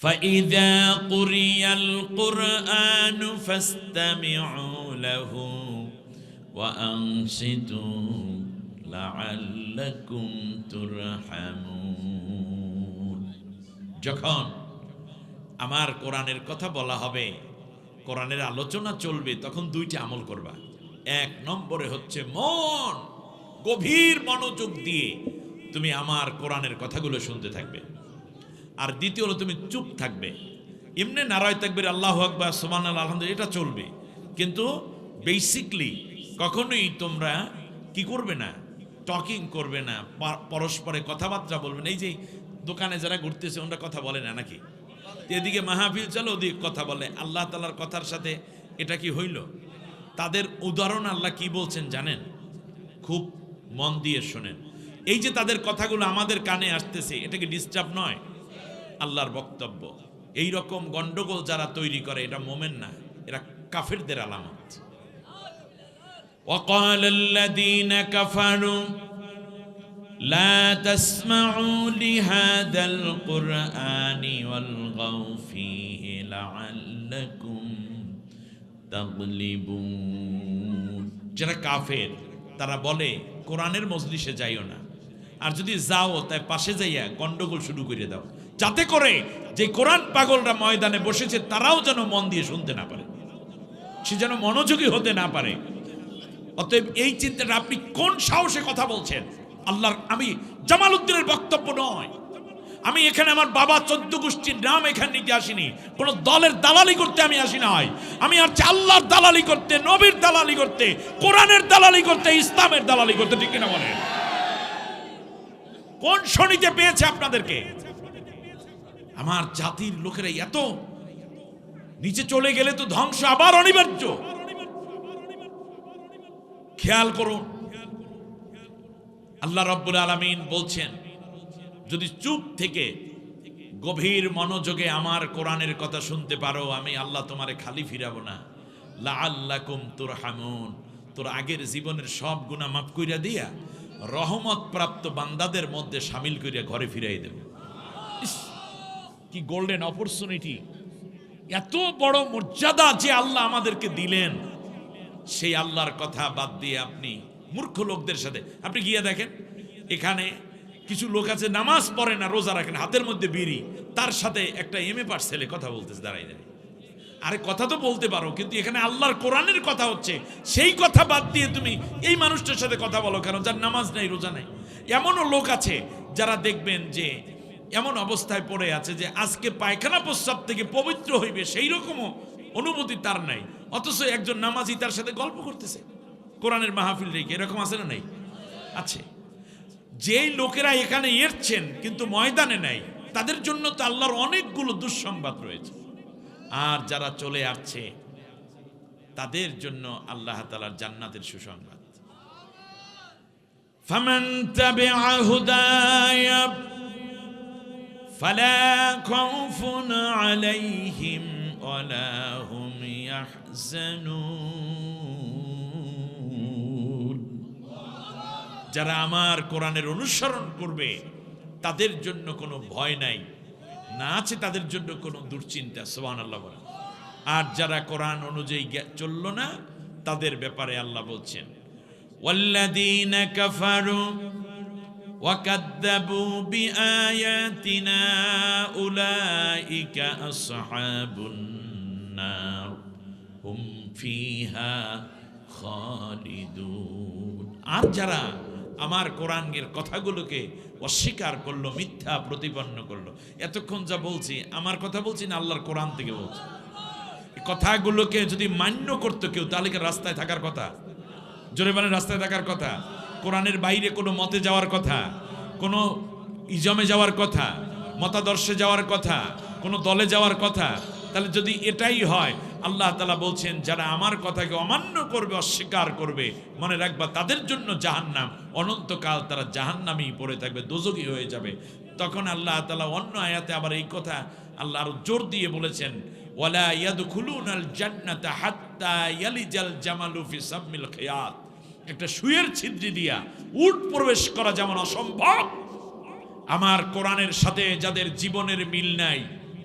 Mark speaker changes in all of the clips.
Speaker 1: فإذا قرئ القرآن فاستمعوا له وأنصتوا لعلكم ترحمون। যখন আমার কোরআনের কথা বলা হবে, কোরআনের আলোচনা চলবে, তখন দুইটি আমল করবা। এক নম্বরে হচ্ছে মন, গভীর মনোযোগ দিয়ে তুমি আমার কোরআনের কথাগুলো শুনতে থাকবে। আর দ্বিতীয় হলো তুমি চুপ থাকবে। এমনি নারায় তাকবীর, আল্লাহু আকবার, সুবহানাল্লাহ, আলহামদুলিল্লাহ এটা চলবে, কিন্তু বেসিকলি কখনোই তোমরা কি করবে না, টকিং করবে না, পরস্পরে কথাবার্তা বলবে না। এই যে দোকানে যারা ঘুরতেছে ওরা কথা বলে না নাকি? এদিকে মাহফিল চলো, ওদিকে কথা বলে। আল্লাহ তাআলার কথার সাথে এটা কি হইল? তাদের উদাহরণ আল্লাহ কি বলছেন জানেন? খুব মন দিয়ে শোনেন। এই যে তাদের কথাগুলো আমাদের কানে আসতেছে, এটা কি ডিস্টার্ব নয়? আল্লাহর বক্তব্য। এই রকম গন্ডগোল যারা তৈরি করে এটা মোমেন না, এরা কাফেরদের আলামত। وقال الذين كفروا لا تسمعوا لهذا القرآن والغوا فيه لعلكم تغلبون। যারা কাফের তারা বলে কোরআনের মজলিসে যাইও না, আর যদি যাও তাই পাশে যাইয়া গন্ডগোল শুরু করে দাও, যাতে করে যে কোরআন পাগলরা ময়দানে বসেছে তারাও যেন মন দিয়ে শুনতে না পারে, সে যেন মনোযোগী হতে না পারে। অতএব এই চিন্তাটা আপনি কোন সাহসে কথা বলছেন? আল্লাহর, আমি জামাল উদ্দিনের বক্তব্য নয়, আমি এখানে আমার বাবা 14 গোষ্ঠীর নাম এখানে নিতে আসিনি, কোন দলের দালালি করতে আমি আসি নাই। আমি আসছি আল্লাহর দালালি করতে, নবীর দালালি করতে, কোরআনের দালালি করতে, ইসলামের দালালি করতে। ঠিক কিনা বলেন? কোন শনিতে পেয়েছে আপনাদেরকে? আমার জাতির লোকেরা এত নিচে চলে গেলে তো ধ্বংস আবার অনিবার্য। খেয়াল করুন, আল্লাহ রাব্বুল আলামিন বলছেন, যদি চুপ থেকে গভীর মনোযোগে আমার কোরআনের কথা শুনতে পারো, আমি আল্লাহ তোমারে খালি ফিরাবো না। লাআল্লাকুম তুরহামুন, তোর আগের জীবনের সব গুনাহ মাফ কইরা দিয়া রহমত প্রাপ্ত বান্দাদের মধ্যে শামিল কইরা ঘরে ফিরাই দেব। কি গোল্ডেন অপরচুনিটি! এত বড় মর্যাদা যে আল্লাহ আমাদেরকে দিলেন, সেই আল্লাহর কথা বাদ দিয়ে আপনি মূর্খ লোকদের সাথে, আপনি গিয়ে দেখেন এখানে কিছু লোক আছে নামাজ পড়ে না, রোজা রাখেন, হাতের মধ্যে বিড়ি, তার সাথে একটা এমএ পাস ছেলে কথা বলতেছে দাঁড়াই দাঁড়িয়ে। আরে কথা তো বলতে পারো, কিন্তু এখানে আল্লাহর কোরআনের কথা হচ্ছে, সেই কথা বাদ দিয়ে তুমি এই মানুষটার সাথে কথা বলো কেন, যার নামাজ নাই, রোজা নাই। এমনও লোক আছে যারা দেখবেন যে এমন অবস্থায় পড়ে আছে যে আজকে পায়খানা প্রস্রাব থেকে পবিত্র হইবে সেই রকমও অনুভূতি তার নাই, অথচ একজন নামাজি তার সাথে গল্প করতেছে কোরআনের মাহফিল রেখে। এরকম আছে না? নাই? আছে। যেই লোকেরা এখানে এরছেন কিন্তু ময়দানে নাই, তাদের জন্য তো আল্লাহর অনেকগুলো দুঃসংবাদ রয়েছে। আর যারা চলে আসছে তাদের জন্য আল্লাহ তাআলার জান্নাতের সুসংবাদ। ফামান তাবিআ হুদায়া ফালা খাউফুন আলাইহিম ওয়ালা হুম ইয়াহজানুন। যারা আমার কোরআনের অনুসরণ করবে তাদের জন্য কোনো ভয় নাই, না আছে তাদের জন্য কোনো দুশ্চিন্তা। সুবহানাল্লাহ বলেন। আর যারা কোরআন অনুযায়ী চলল না তাদের ব্যাপারে আল্লাহ বলছেন, ওয়াল্লাযীনা কাফারু ওয়া কাযযাবু বিআয়াতিনা উলাইকা আসহাবুন নার হুম ফিহা খালিদুন। আর যারা আমার কোরআনের কথাগুলোকে অস্বীকার করলো, মিথ্যা প্রতিপন্ন করলো, এতক্ষণ যা বলছি আমার কথা বলছি না, আল্লাহর কোরআন থেকে বলছি। কথাগুলোকে যদি মান্য করতো কেউ, তাহলে কি রাস্তায় থাকার কথা? জোরে বলেন, রাস্তায় থাকার কথা। কোরআনের বাইরে কোনো মতে যাওয়ার কথা, কোনো ইজমে যাওয়ার কথা, মতাদর্শে যাওয়ার কথা, কোনো দলে যাওয়ার কথা। তাহলে যদি এটাই হয়, আল্লাহ তাআলা বলছেন যারা আমার কথাকে অমান্য করবে, অস্বীকার করবে, মনে রাখবা তাদের জন্য জাহান্নাম, অনন্তকাল তারা জাহান্নামেই পড়ে থাকবে, দোজখী হয়ে যাবে। তখন আল্লাহ তাআলা অন্য আয়াতে আবার এই কথা আল্লাহ আরো জোর দিয়ে বলেছেন, ওয়ালা ইয়াদখুলুনাল জান্নাতা হাত্তা ইয়ালিজাল জামালু ফি সাম্মিল খিয়াত। একটা সুয়ের ছিদ্র দিয়া উট প্রবেশ করা যেমন অসম্ভব, আমার কোরআনের সাথে যাদের জীবনের মিল নাই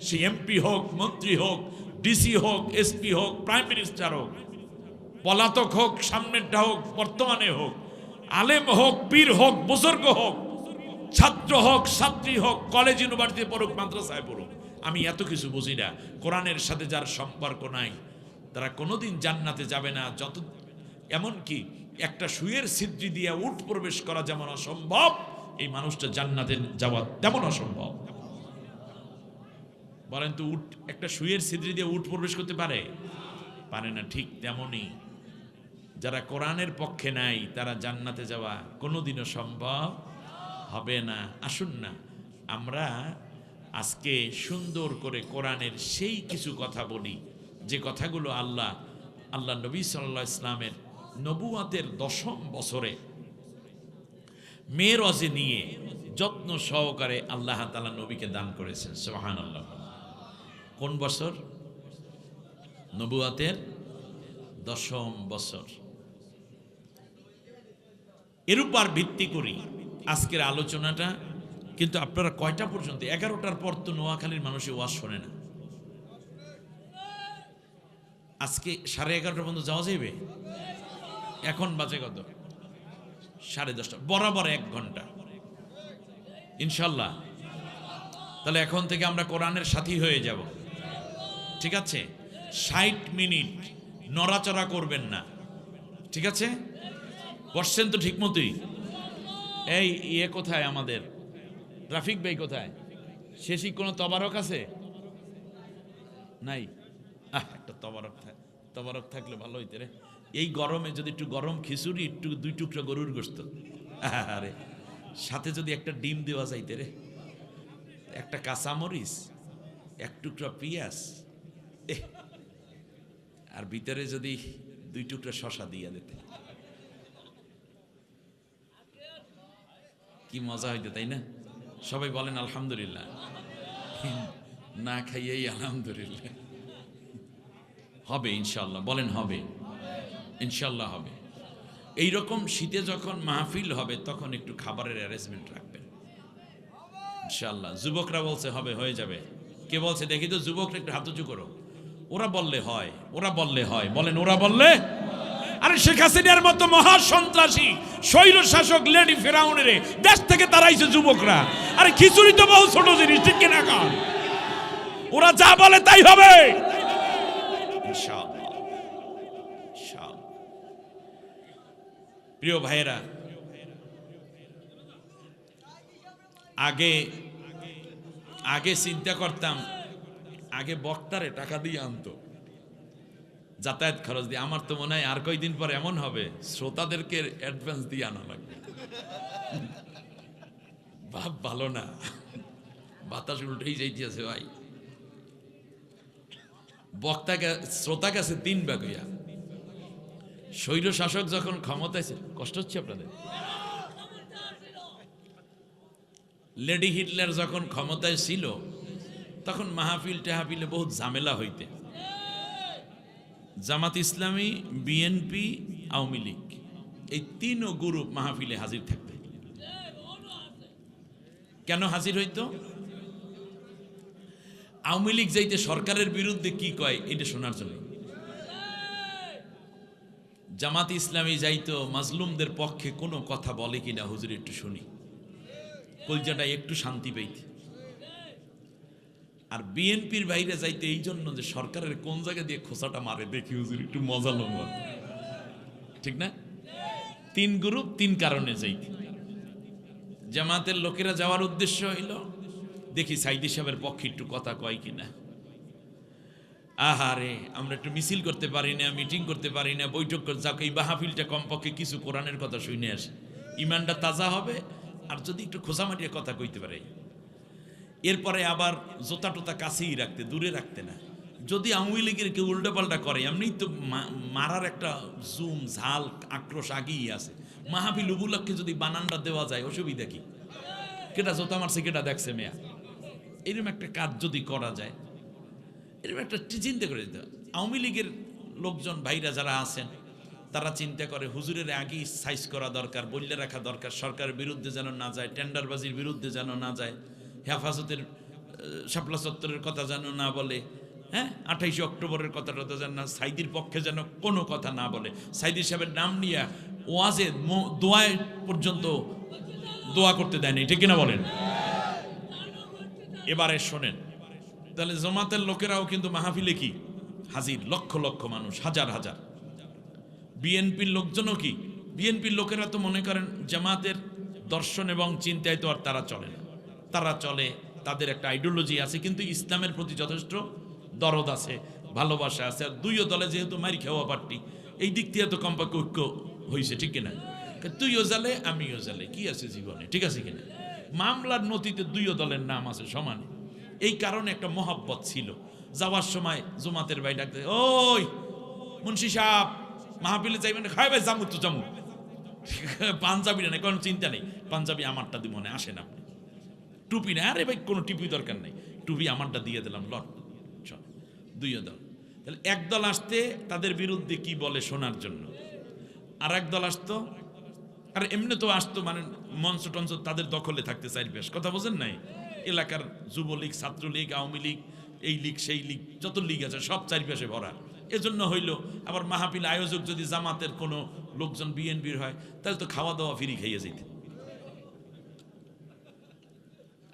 Speaker 1: সে এমপি হোক, মন্ত্রী হোক, ডিসি হোক, এসপি হোক, প্রাইম মিনিস্টার হোক, পলাতক হোক, সামনেরটা হোক, বর্তমানে হোক, আলেম হোক, পীর হোক, বুজুর্গ হোক, ছাত্র হোক, ছাত্রী হোক, কলেজ ইউনিভার্সিটি পড়ুক, মাদ্রাসায় পড়ুক, আমি এত কিছু বুঝি না, কোরআনের সাথে যার সম্পর্ক নাই তারা কোনোদিন জান্নাতে যাবে না। যত এমনকি একটা সুয়ের ছিদ্রি দিয়ে উট প্রবেশ করা যেমন অসম্ভব, এই মানুষটা জান্নাতে যাওয়া তেমন অসম্ভব। বলেন তো, উট একটা সুয়ের ছিদ্রি দিয়ে উট প্রবেশ করতে পারে? পারে না। ঠিক তেমনই যারা কোরআনের পক্ষে নাই তারা জান্নাতে যাওয়া কোনোদিনও সম্ভব হবে না। আসুন না আমরা আজকে সুন্দর করে কোরআনের সেই কিছু কথা বলি যে কথাগুলো আল্লাহ নবী সাল্লাল্লাহু আলাইহি ইসলামের নবুয়াতের 10ম বছরে মেরাজে নিয়ে যত্ন সহকারে আল্লাহ তাআলা নবীকে দান করেছেন। সুবহানাল্লাহ। কোন বছর? নবুয়াতের 10ম বছর। এর উপর ভিত্তি করি আজকের আলোচনাটা। কিন্তু আপনারা কয়টা পর্যন্ত? 11টার পর তো নোয়াখালীর মানুষের ওয়াজ শোনে না। আজকে 11:30 পর্যন্ত যাওয়া যাবে? এখন বাজে কত? 10:30। বরাবর 1 ঘন্টা ইনশাল্লাহ। তাহলে এখন থেকে আমরা কোরআনের সাথী হয়ে যাব, ঠিক আছে? 60 মিনিট নড়াচড়া করবেন না, ঠিক আছে? বসছেন তো ঠিক মতোই? এই ইয়ে কোথায় আমাদের রাফিক ভাই কোথায়? শেষি কোনো তবারক আছে? নাই? একটা তবারক থাকলে ভালো হইতে রে। এই গরমে যদি একটু গরম খিচুড়ি, একটু 2 টুকরা গরুর গোশত, আরে সাথে যদি একটা ডিম দেওয়া যাইতে রে, একটা কাঁচামরিচ, 1 টুকরা পেঁয়াজ, আর ভিতরে যদি 2 টুকরা শশা দিয়া দিতে, কি মজা হইতো, তাই না? সবাই বলেন আলহামদুলিল্লাহ। না খাইয়েই আলহামদুলিল্লাহ। হবে ইনশাল্লাহ, বলেন হবে ইনশাল্লাহ হবে। এইরকম শীতে যখন মাহফিল হবে তখন একটু খাবারের অ্যারেঞ্জমেন্ট রাখবেন ইনশাল্লাহ। যুবকরা বলছে হবে, হয়ে যাবে। কে বলছে দেখি তো? যুবকরা একটু হাত উঁচু করো। ওরা বললে হয়, ওরা বললে হয়। বলেন ওরা বললে। আরে শেখ হাসিনার মতো মহা সন্ত্রাসী স্বৈর শাসক লেডি ফেরাউনের দেশ থেকে তারাইছে যুবকরা। আরে খিচুড়ি তো বহু ছোট জিনিস, ঠিক কিনা? কারণ ওরা যা বলে তাই হবে ইনশাআল্লাহ। প্রিয় ভাইয়েরা, আগে চিন্তা করতাম, আগে বক্তারে টাকা দিয়ে আনতো, যাতায়াত খরচ দিয়ে। আমার তো মনে হয় আর কয়দিন পর এমন হবে শ্রোতাদেরকে অ্যাডভান্স দিয়ে আনা লাগবে। ভাব ভালো না, বাতাস উল্টেই যাইতেছে ভাই। শ্রোতা কাছে 3 ভাগ হইয়া। স্বৈর শাসক যখন ক্ষমতায় ছিল, কষ্ট হচ্ছে আপনাদের? লেডি হিটলার যখন ক্ষমতায় ছিল তখন মাহফিল টাহাফিলে বহুত ঝামেলা হইতে। জামাত ইসলামী, বিএনপি, আওয়ামী লীগ, এই 3 গ্রুপ মাহফিলে হাজির থাকতে। কেন হাজির হইতো? আওয়ামী লীগ যাইতে সরকারের বিরুদ্ধে কি কয় এটা শোনার জন্য। জামাত ইসলামী যাইতো মাজলুমদের পক্ষে কোনো কথা বলে কিনা হুজুর একটু শুনি, কলজাটা একটু শান্তি পাইতে। আর বিএনপির বাইরে যাইতে এই জন্য যে সরকারের কোন জায়গা দিয়ে খোঁচাটা মারে দেখি হুজুর একটু মজা লম্বা, ঠিক না? 3 গ্রুপ 3 কারণে যাইতে। জামাতের লোকেরা যাওয়ার উদ্দেশ্য হইল দেখি সাইদি সাহেবের পক্ষে একটু কথা কয় কিনা। আহারে আমরা একটু মিছিল করতে পারি না, মিটিং করতে পারি না, বৈঠক করতে, যাক এই মাহফিলটা কমপক্ষে কিছু কোরআনের কথা শুনে আসে, ইমানটা তাজা হবে। আর যদি একটু খোঁচামাটিয়ে কথা কইতে পারে, এরপরে আবার জোতা টোতা কাছেই রাখতে, দূরে রাখতে না। যদি আওয়ামী লীগের কেউ উল্টাপাল্টা করে, এমনি তো মারার একটা জুম ঝাল আক্রোশ আগেই আছে। মাহফিল উপলক্ষে যদি বানানটা দেওয়া যায়, অসুবিধা কি? কেটা জোতা মারছে, কেটা দেখছে মেয়া, এরকম একটা কাজ যদি করা যায়, এরকম একটা চিন্তা করে দিতে। আওয়ামী লীগের লোকজন ভাইরা যারা আছেন তারা চিন্তা করে হুজুরের আগেই সাইজ করা দরকার, বললে রাখা দরকার, সরকারের বিরুদ্ধে যেন না যায়, টেন্ডারবাজির বিরুদ্ধে যেন না যায়, হেফাজতের শাপলা চত্বরের কথা যেন না বলে, হ্যাঁ 28 অক্টোবরের কথাটা যেন না, সাইদির পক্ষে যেন কোনো কথা না বলে। সাইদি সাহেবের নাম নিয়ে ওয়াজে দোয়ায় পর্যন্ত দোয়া করতে দেয়নি, ঠিক কিনা বলেন? এবারে শোনেন, তাহলে জামাতের লোকেরাও কিন্তু মাহফিলে কি হাজির, লক্ষ লক্ষ মানুষ, হাজার হাজার। বিএনপির লোকজনও কি, বিএনপির লোকেরা তো মনে করেন জামাতের দর্শন এবং চিন্তায় তো আর তারা চলে না, তারা চলে, তাদের একটা আইডিওলজি আছে, কিন্তু ইসলামের প্রতি যথেষ্ট দরদ আছে, ভালোবাসা আছে। আর দুইও দলে যেহেতু মারি খাওয়া পার্টি, এই দিক থেকে তো কমপক্ষে ঐক্য হয়েছে, ঠিক কিনা? তুইও জালে আমিও জালে, কি আছে জীবনে, ঠিক আছে কিনা? মামলার নথিতে দুইও দলের নাম আছে সমানে, এই কারণে একটা মহব্বত ছিল। যাওয়ার সময় জমাতের ভাই ডাকতে, ওই মুন্সি সাহেব মাহফিলে যাইবেন, খাই ভাই জামু তো জামু, পাঞ্জাবি না কোনো চিন্তা নেই, পাঞ্জাবি আমারটা দিব মনে আসেন আপনি, টুপি না, আরে ভাই কোনো টুপি দরকার নেই, টুপি আমারটা দিয়ে দিলাম, লট চল। দুইও দল, তাহলে এক দল আসতে তাদের বিরুদ্ধে কি বলে শোনার জন্য, আর এক দল আসতো, আর এমনি তো আসতো মানে মঞ্চ টঞ্চ তাদের দখলে থাকতে চাই, বেশ কথা বোঝেন নাই, এলাকার যুবলীগ, ছাত্রলীগ, আওয়ামী লীগ, এই লীগ সেই লীগ, যত লীগ আছে সব চারিপাশে ভরা। এজন্য হইল আবার মাহফিল আয়োজক যদি জামাতের কোনো লোকজন বিএনপির হয়, তাহলে তো খাওয়া দাওয়া ফ্রি খাইয়ে যেতে।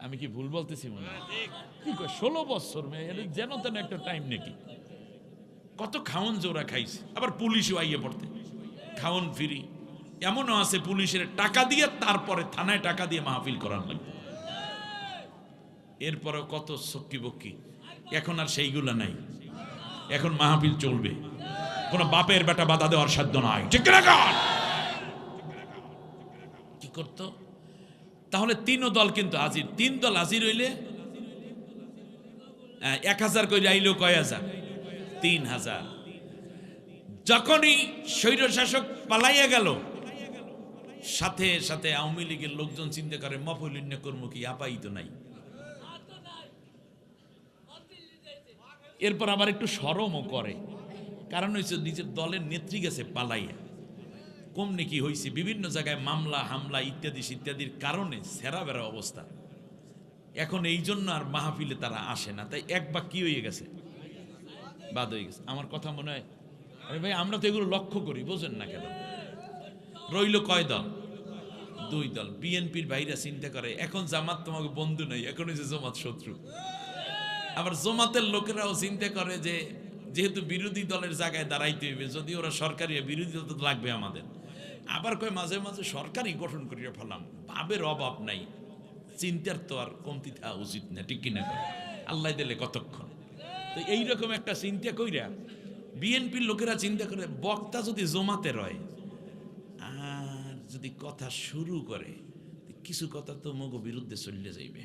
Speaker 1: আমি কি ভুল বলতেছি মনে হয়? কি কয় 16 বছর মেয়ে, যেন তেন একটা টাইম নাকি, কত খাওন জোড়া খাইছে। আবার পুলিশও আইয়ে পড়তে, খাওন ফ্রি। এমনও আছে পুলিশের টাকা দিয়ে তারপরে থানায় টাকা দিয়ে মাহফিল করার লাগবে। এরপরেও কত সক্কি বক্কি, এখন আর সেইগুলা নাই, এখন মাহফিল চলবে, কোন বাপের বেটা বাধা দেওয়ার সাধ্য নাই, ঠিক না? কি করতো তাহলে? তিনও দল কিন্তু হাজির, তিন দল হাজির হইলে 1000 করে আইলেও কয় হাজার, 3000। যখনই স্বৈরশাসক পালাইয়া গেল, সাথে সাথে আওয়ামী লীগের লোকজন চিন্তা করে মফলিন্য কর্ম কি আপাই তো নাই। এরপর আবার একটু শরমও করে, কারণ হয়েছে নিজের দলের নেত্রী গেছে পালাইয়া, কম নাকি হয়েছে বিভিন্ন জায়গায় মামলা হামলা ইত্যাদি ইত্যাদির কারণে সেরা বেড়া অবস্থা। এখন এই জন্য আর মাহফিলে তারা আসে না, তাই এক বা কি হয়ে গেছে, বাদ হয়ে গেছে। আমার কথা মনে হয় আরে ভাই আমরা তো এগুলো লক্ষ্য করি, বোঝেন না কেন? রইল কয় দল? 2 দল। বিএনপির ভাইরা চিন্তা করে এখন জামাত তোমাকে বন্ধু নাই, এখন হচ্ছে জামাত শত্রু। আবার জামাতের লোকেরাও চিন্তা করে যে যেহেতু বিরোধী দলের জায়গায় দাঁড়াইতে হইবে, যদি ওরা সরকারি বিরোধী দল তো লাগবে আমাদের। আবার কয় মাঝে মাঝে সরকারই গঠন করিয়া ফেলাম, ভাবের অভাব নাই, চিন্তার তো আর কমতি থাকা উচিত না, ঠিক কিনা? আল্লাহ দিলে কতক্ষণ। তো এইরকম একটা চিন্তা কইরা বিএনপির লোকেরা চিন্তা করে বক্তা যদি জমাতের হয় আর যদি কথা শুরু করে, কিছু কথা তো মগো বিরুদ্ধে চলে যাইবে।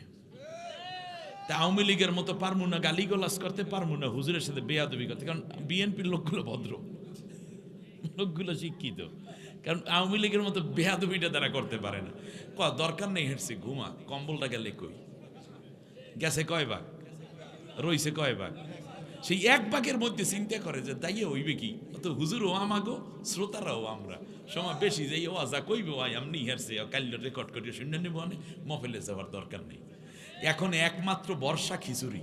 Speaker 1: তা আওয়ামী লীগের মতো পারমু না গালিগালাজ করতে, পারমু না হুজুরের সাথে বেয়াদবি করতে, কারণ বিএনপির লোকগুলো ভদ্র, লোকগুলো শিক্ষিত, কারণ আওয়ামী লীগের মতো বেয়াদবিটা তারা করতে পারে না। দরকার নেই, হেঁটছে ঘুমা, কম্বলটা গেলে কই গেছে, কয় ভাগ রইছে, কয় ভাগ, সেই এক ভাগের মধ্যে চিন্তা করে যে দাইয়ে হইবে কি, তো হুজুরও আমাগো শ্রোতারাও আমরা সময় বেশি যাই, ও যা কইবে ভাই আমনি হেরছে কাল রেকর্ড করিয়ে শুনে নেব, মফেলে যাওয়ার দরকার নেই। এখন একমাত্র বর্ষা খিচুড়ি।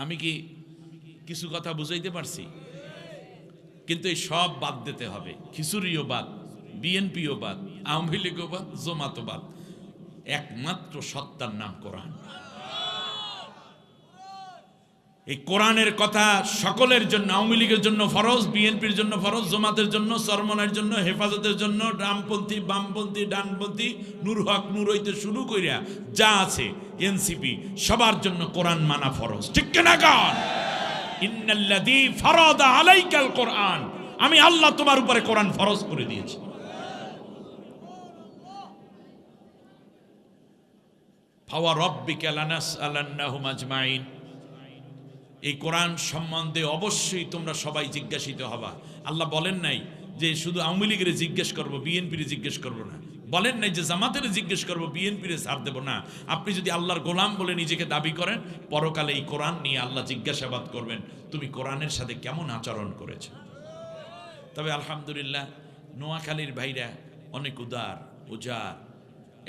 Speaker 1: আমি কি কিছু কথা বুঝাইতে পারছি? কিন্তু এই সব বাদ দিতে হবে, খিচুড়িও বাদ, বিএনপিও বাদ, আওয়ামী লীগও বাদ, জামাতও বাদ, একমাত্র সত্তার নাম কোরআন। এই কোরআনের কথা সকলের জন্য, আওয়ামী লীগের জন্য ফরজ, বিএনপির জন্য ফরজ, জামাতের জন্য, চরমনার জন্য, হেফাজতের জন্য, ডানপন্থী, বামপন্থী, ডানপন্থী, নূর হক, নূর হইতে শুরু কইরা যা আছে এনসিপি, সবার জন্য কোরআন মানা ফরজ, ঠিক কিনা? গান ইন্নাল্লাযী ফারাদা আলাইকাল কোরআন, আমি আল্লাহ তোমার উপরে কোরআন ফরজ করে দিয়েছি। ফাওয়া রাব্বিকা লানাসআলান্নাহুম আজমাইন, এই কোরআন সম্বন্ধে অবশ্যই তোমরা সবাই জিজ্ঞাসিত হবা। আল্লাহ বলেন নাই যে শুধু আওয়ামী লীগের জিজ্ঞেস করবো, বিএনপির জিজ্ঞেস করবো না, বলেন নাই যে জামাতের জিজ্ঞেস করবো, বিএনপির ছাড় দেবো না। আপনি যদি আল্লাহর গোলাম বলে নিজেকে দাবি করেন, পরকালে এই কোরআন নিয়ে আল্লাহ জিজ্ঞাসাবাদ করবেন তুমি কোরআনের সাথে কেমন আচরণ করেছো। তবে আলহামদুলিল্লাহ নোয়াখালীর ভাইরা অনেক উদার উজার।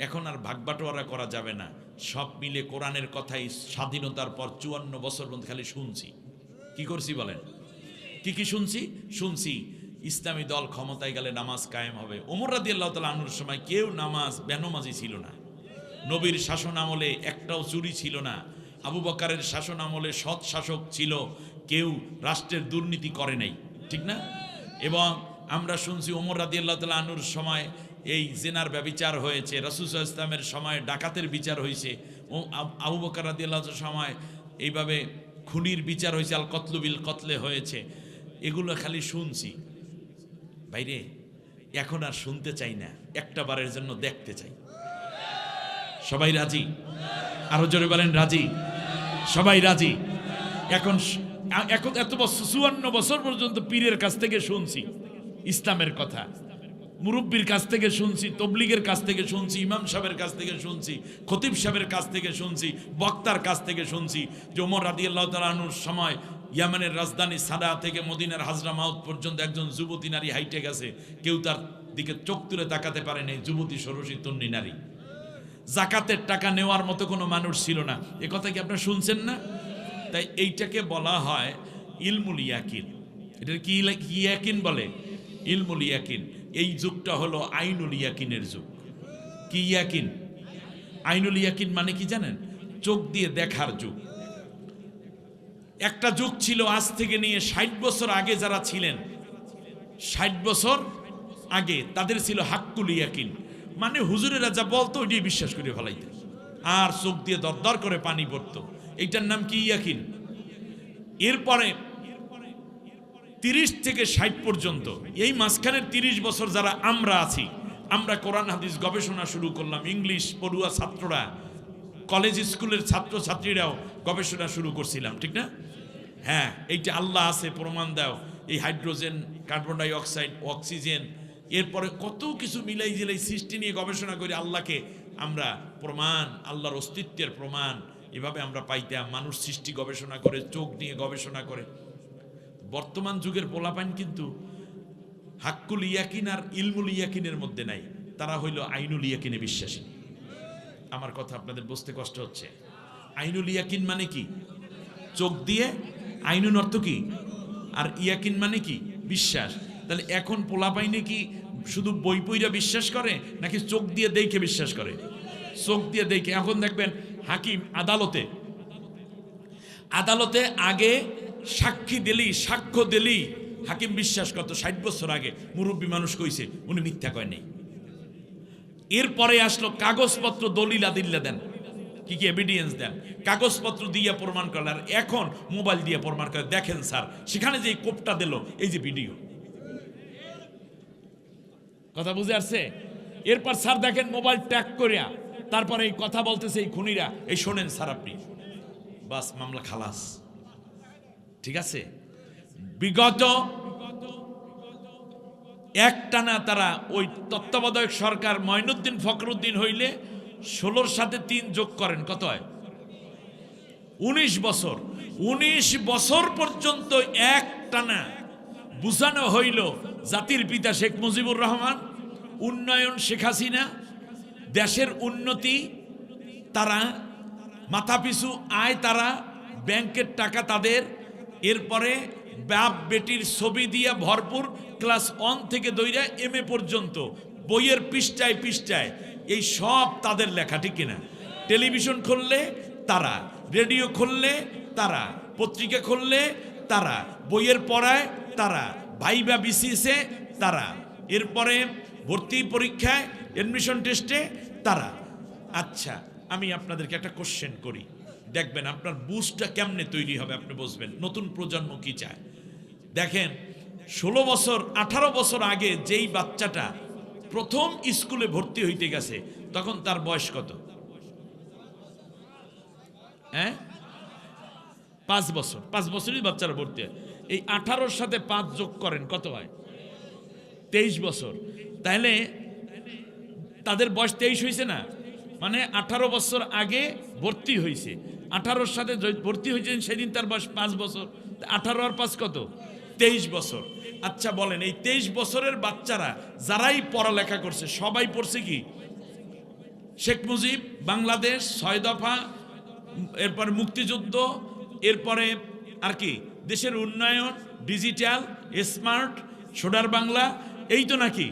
Speaker 1: এখন আর ভাগবাটোয়ারা করা যাবে না, সব মিলে কোরআনের কথাই স্বাধীনতার পর 54 বছর পর্যন্ত খালি শুনছি। কি করছি বলেন? কি কি শুনছি ইসলামী দল ক্ষমতায় গেলে নামাজ কায়েম হবে। ওমর রাদিয়াল্লাহু তাআলা আনহুর সময় কেউ নামাজ বেনমাজি ছিল না। নবীর শাসন আমলে একটাও চুরি ছিল না। আবু বকরের শাসন আমলে সৎ শাসক ছিল, কেউ রাষ্ট্রের দুর্নীতি করে নাই, ঠিক না? এবং আমরা শুনছি ওমর রাদিয়াল্লাহু তাআলা আনহুর সময় এই জেনার ব্যভিচার হয়েছে, রাসূল সাল্লাল্লাহু আলাইহি ওয়াসাল্লামের সময় ডাকাতের বিচার হয়েছে, ও আবু বকর রাদিয়াল্লাহু তাআলার সময় এইভাবে খুনির বিচার হয়েছে, আল কতলু বিল কতলে হয়েছে। এগুলো খালি শুনছি বাইরে, এখন আর শুনতে চাই না, একটা বারের জন্য দেখতে চাই। সবাই রাজি? আরো জোরে বলেন রাজি? সবাই রাজি? এখন এত বছর 54 বছর পর্যন্ত পীরের কাছ থেকে শুনছি ইসলামের কথা, মুরব্বীর কাছ থেকে শুনছি, তবলিগের কাছ থেকে শুনছি, ইমাম সাহেবের কাছ থেকে শুনছি, খতিব সাহেবের কাছ থেকে শুনছি, বক্তার কাছ থেকে শুনছি যে ওমর রাদিয়াল্লাহু তাআলা আনহুর সময় ইয়ামানের রাজধানী সাদা থেকে মদিনার হাজরা মাউত পর্যন্ত একজন যুবতী নারী হাইটে গেছে, কেউ তার দিকে চোখ তুলে তাকাতে পারে নাই, যুবতী ষোড়শী তন্নি নারী। জাকাতের টাকা নেওয়ার মতো কোনো মানুষ ছিল না। এ কথা কি আপনারা শুনছেন না? তাই এইটাকে বলা হয় ইলমুল ইয়াকিন। এটা কি ইয়াকিন বলে? ইলমুল ইয়াকিন। এই যুগটা হলো আইনুল ইয়াকিনের যুগ। কি ইয়াকিন? আইনুল ইয়াকিন মানে কি জানেন? চোখ দিয়ে দেখার যুগ। একটা যুগ ছিল আজ থেকে নিয়ে 60 বছর আগে, যারা ছিলেন 60 বছর আগে, তাদের ছিল হাক্কুল ইয়াকিন, মানে হুজুরেরা যা বলতো ওইটাই বিশ্বাস করে ফেলাইতে, আর চোখ দিয়ে দরদর করে পানি পড়তো। এইটার নাম কি? ইয়াকিন। এরপরে 30 থেকে 60 পর্যন্ত, এই মাঝখানের 30 বছর যারা আমরা আছি, আমরা কোরআন হাদিস গবেষণা শুরু করলাম। ইংলিশ পড়ুয়া ছাত্ররা, কলেজ স্কুলের ছাত্র ছাত্রীরাও গবেষণা শুরু করছিলাম, ঠিক না? হ্যাঁ, এইটা আল্লাহ আছে প্রমাণ দাও, এই hydrogen, carbon die oxide, oxygen, এরপরে কত কিছু মিলাই জিলাই সৃষ্টি নিয়ে গবেষণা করে আল্লাহকে আমরা প্রমাণ, আল্লাহর অস্তিত্বের প্রমাণ এভাবে আমরা পাইতাম। মানুষ সৃষ্টি গবেষণা করে, চোখ নিয়ে গবেষণা করে। বর্তমান যুগের পোলাপাইন কিন্তু হাক্কুল ইয়াকিন আর ইলমুল ইয়াকিনের মধ্যে নাই, তারা হইল আইনুল ইয়াকিনে বিশ্বাসী। আমার কথা আপনাদের বুঝতে কষ্ট হচ্ছে? আইনুল ইয়াকিন মানে কি? চোখ দিয়ে। আইনুন অর্থ কি? আর ইয়াকিন মানে কি? বিশ্বাস। তাহলে এখন পোলাপাইনে কি শুধু বই পইরা বিশ্বাস করে, নাকি চোখ দিয়ে দেখে বিশ্বাস করে? চোখ দিয়ে দেখে। এখন দেখবেন হাকিম আদালতে আগে সাক্ষী দিলি, সাক্ষ্য দিলি, হাকিম বিশ্বাস করতো। 60 বছর আগে মুরব্বী মানুষ কইছে, উনি মিথ্যা কয় নাই। এরপরে আসলো কাগজপত্র, দলিল আদিল্লা দেন, কি কি এভিডেন্স দেন, কাগজপত্র দিয়ে প্রমাণ করলেন। আর এখন মোবাইল দিয়ে প্রমাণ করে। দেখেন স্যার, সেখানে যে কোপটা দিল, এই যে ভিডিও। কথা বুঝে আসছে? এরপর স্যার দেখেন মোবাইল ট্যাগ করিয়া তারপরে এই কথা বলতেছে এই খুনিরা, এই শোনেন স্যার আপনি, বাস মামলা খালাস। ঠিক আছে? বিগত একটানা তারা ওই তত্ত্বাবধায়ক সরকার মঈনুদ্দিন ফখরুদ্দিন হইলে 16-র সাথে 3 যোগ করেন, কত হয়? 19 বছর। 19 বছর পর্যন্ত একটানা বুঝানো হইল জাতির পিতা শেখ মুজিবুর রহমান, উন্নয়ন শেখ হাসিনা, দেশের উন্নতি তারা, মাথাপিছু আয় তারা, ব্যাংকের টাকা তাদের, এরপরে বাপ বেটির ছবি দিয়ে ভরপুর, ক্লাস 1 থেকে দইরা MA পর্যন্ত বইয়ের পৃষ্ঠায় পৃষ্ঠায় এই সব তাদের লেখা, ঠিক কিনা? টেলিভিশন খুললে তারা, রেডিও খুললে তারা, পত্রিকা খুললে তারা, বইয়ের পড়ায় তারা, ভাইবা বিসিএসে তারা, এরপরে ভর্তি পরীক্ষায়, এডমিশন টেস্টে তারা। আচ্ছা, আমি আপনাদেরকে একটা কোশ্চেন করি, দেখবেন আপনার বুঝটা কেমনে তৈরি হবে, আপনি বুঝবেন নতুন প্রজন্ম কি চায়। দেখেন 16 বছর 18 বছর আগে যেই বাচ্চাটা প্রথম স্কুলে ভর্তি হইতে গেছে, তখন তার বয়স কত? 5 বছর। 5 বছরই বাচ্চারা ভর্তি হয়। এই 18-র সাথে 5 যোগ করেন, কত হয়? 23 বছর। তাহলে তাদের বয়স 23 হয়েছে না? মানে 18 বছর আগে ভর্তি হয়েছে, 18-র সাথে ভর্তি হয়েছে সেদিন তার বয়স 5 বছর। 18 আর 5 কত? 23 বছর। আচ্ছা বলেন, এই 23 বছরের বাচ্চারা যারাই পড়ালেখা করছে সবাই পড়ছে কি? শেখ মুজিব, বাংলাদেশ, 6 দফা, এরপরে মুক্তিযুদ্ধ, এরপরে আর কি দেশের উন্নয়ন, ডিজিটাল, স্মার্ট, সোনার বাংলা, এই তো নাকি?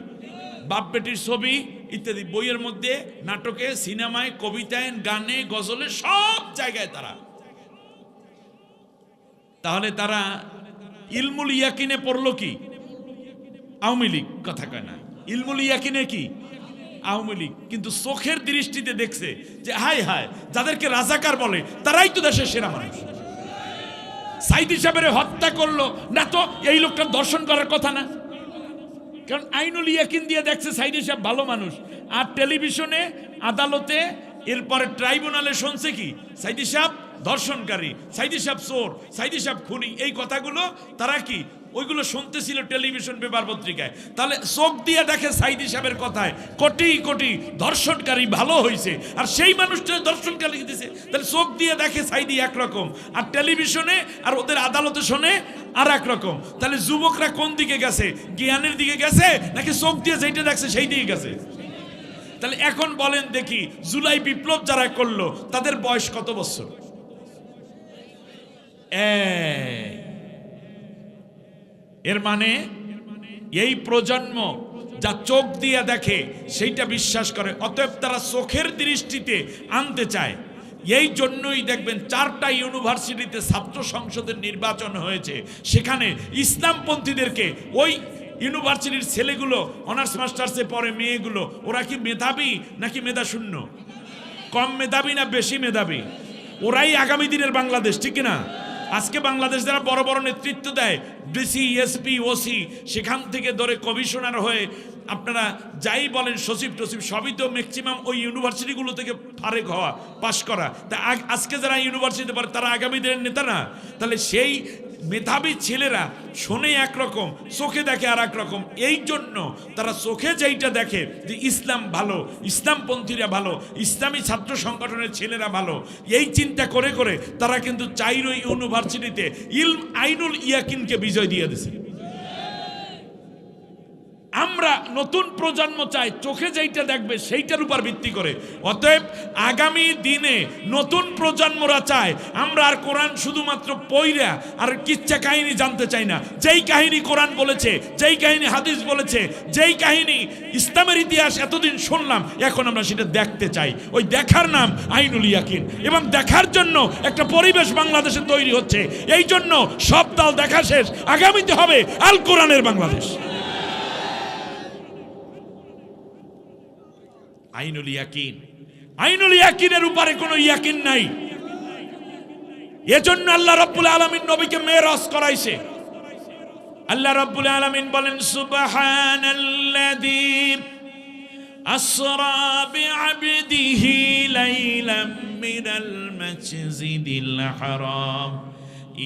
Speaker 1: বাপ বেটির ছবি ইত্যাদি বইয়ের মধ্যে, নাটকে, সিনেমায়, কবিতায়, গানে, গজলে, সব জায়গায় তারা। তাহলে তারা ইলমুল ইয়াকিনে পড়লো কি? আওয়ামী লীগ। কথা কয় না, ইলমুল ইয়াকিনে কি? আওয়ামী লীগ। কিন্তু চোখের দৃষ্টিতে দেখছে যে হায় হায়, যাদেরকে রাজাকার বলে তারাই তো দেশের সেরা মানুষ। সাইদি সাহেবের হত্যা করলো না তো এই লোকটা দর্শন করার কথা না, কারণ আইনুল ইয়াকিন দিয়ে দেখছে সাইদি সাহেব ভালো মানুষ। আর টেলিভিশনে, আদালতে, এরপরে ট্রাইব্যুনালে শুনছে কি? সাইদি সাহেব ধর্ষণকারী, সাইদি সাহেব চোর, সাইদি সাহেব খুনি, এই কথাগুলো তারা কি ওইগুলো শুনতেছিল টেলিভিশন, পেপার, পত্রিকায়। তাহলে চোখ দিয়ে দেখে সাইদি সাহেবের কথায় কোটি কোটি ধর্ষণকারী ভালো হয়েছে, আর সেই মানুষটা ধর্ষণকারী দিছে। তাহলে চোখ দিয়ে দেখে সাইদি একরকম, আর টেলিভিশনে আর ওদের আদালতে শোনে আর একরকম। তাহলে যুবকরা কোন দিকে গেছে? জ্ঞানের দিকে গেছে নাকি চোখ দিয়ে যেটা দেখছে সেই দিকে গেছে? তাহলে এখন বলেন দেখি, জুলাই বিপ্লব যারা করলো তাদের বয়স কত বছর? এর মানে এই প্রজন্ম যা চোখ দিয়ে দেখে সেইটা বিশ্বাস করে, অতএব তারা চোখের দৃষ্টিতে আনতে চায়। এই জন্যই দেখবেন 4টা ইউনিভার্সিটিতে ছাত্র সংসদের নির্বাচন হয়েছে, সেখানে ইসলামপন্থীদেরকে ওই ইউনিভার্সিটির ছেলেগুলো, অনার্স মাস্টার্সে পড়ে মেয়েগুলো, ওরা কি মেধাবী নাকি মেধাশূন্য? কম মেধাবী না বেশি মেধাবী? ওরাই আগামী দিনের বাংলাদেশ, ঠিক না? আজকে বাংলাদেশ যারা বড় বড় নেতৃত্ব দেয়, ডিসি, এসপি, ওসি, সেখান থেকে ধরে কমিশনার হয়ে আপনারা যাই বলেন, সচিব টসিব, সবই তো ম্যাক্সিমাম ওই ইউনিভার্সিটিগুলো থেকে ফারেক হওয়া, পাশ করা। তা আজকে যারা ইউনিভার্সিটিতে পড়ে তারা আগামী দিনের নেতা না? তাহলে সেই মেধাবী ছেলেরা শোনে একরকম, চোখে দেখে আর একরকম। এই জন্য তারা চোখে যেইটা দেখে যে ইসলাম ভালো, ইসলামপন্থীরা ভালো, ইসলামী ছাত্র সংগঠনের ছেলেরা ভালো, এই চিন্তা করে করে তারা কিন্তু 4 ইউনিভার্সিটিতে আইনুল ইয়াকিনকে বিজয় দিয়ে দিয়েছে। আমরা নতুন প্রজন্ম চাই চোখে যেইটা দেখবে সেইটার উপর ভিত্তি করে। অতএব আগামী দিনে নতুন প্রজন্মরা চায় আমরা আর কোরআন শুধুমাত্র পইরা আর কিচ্ছা কাহিনী জানতে চাই না। যেই কাহিনী কোরআন বলেছে, যেই কাহিনী হাদিস বলেছে, যেই কাহিনী ইসলামের ইতিহাস এতদিন শুনলাম, এখন আমরা সেটা দেখতে চাই। ওই দেখার নাম আইনুল ইয়াকিন, এবং দেখার জন্য একটা পরিবেশ বাংলাদেশে তৈরি হচ্ছে। এই জন্য সব দল দেখা শেষ, আগামীতে হবে আল কোরআনের বাংলাদেশ। আইনুল ইয়াকিন, আইনুল ইয়াকিনের উপরে কোনো ইয়াকিন নাই। এজন্য আল্লাহ রাব্বুল আলামিন নবীকে মেরাজ করাইছে। আল্লাহ রাব্বুল আলামিন বলেন, সুবহানাল্লাযী আসরা বিআবদিহি লাইলাম মিনাল মাসজিদিল হারাম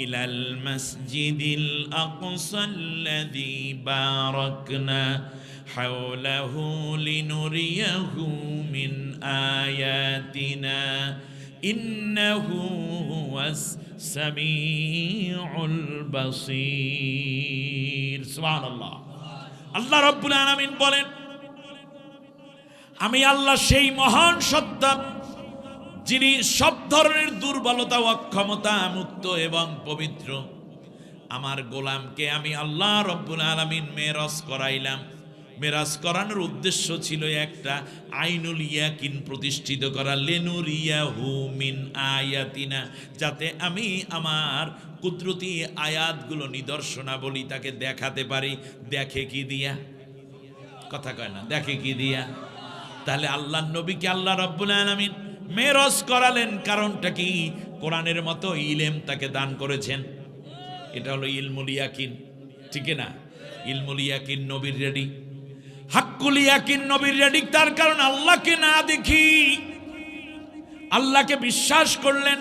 Speaker 1: ইলাল মাসজিদিল আকসাল্লাযী বারাকনা حوله لنريه من آياتنا إنه هو السميع البصير سبحان الله আল্লাহ রাব্বুল আলামিন বলেন, আমি আল্লাহ সেই মহান সত্তা যিনি সব ধরনের দুর্বলতা ও অক্ষমতা মুক্ত এবং পবিত্র। আমার গোলামকে আমি আল্লাহ রাব্বুল আলামিন মেরাজ করাইলাম। মেরাজ করানোর উদ্দেশ্য ছিল একটা, আইনুল ইয়াকিন প্রতিষ্ঠিত করা, লিনুরিয়াহু মিন আয়াতিনা, যাতে আমি আমার কুদরতি আয়াতগুলো, নিদর্শনাবলী তাকে দেখাতে পারি। দেখে কি দিয়া? কথা কয় না, দেখে কি দিয়া? তাহলে আল্লাহর নবীকে আল্লাহ রাব্বুল আলামিন মেরাজ করালেন, কারণটা কি? কোরআনের মতো ইলম তাকে দান করেছেন। এটা হলো ইলমুল ইয়াকিন, ঠিক না? ইলমুল ইয়াকিন নবীর রেডি, হাক্কুল ইয়াকিন নবীর রেডি। তার কারণ আল্লাহকে না দেখি, আল্লাহকে বিশ্বাস করলেন,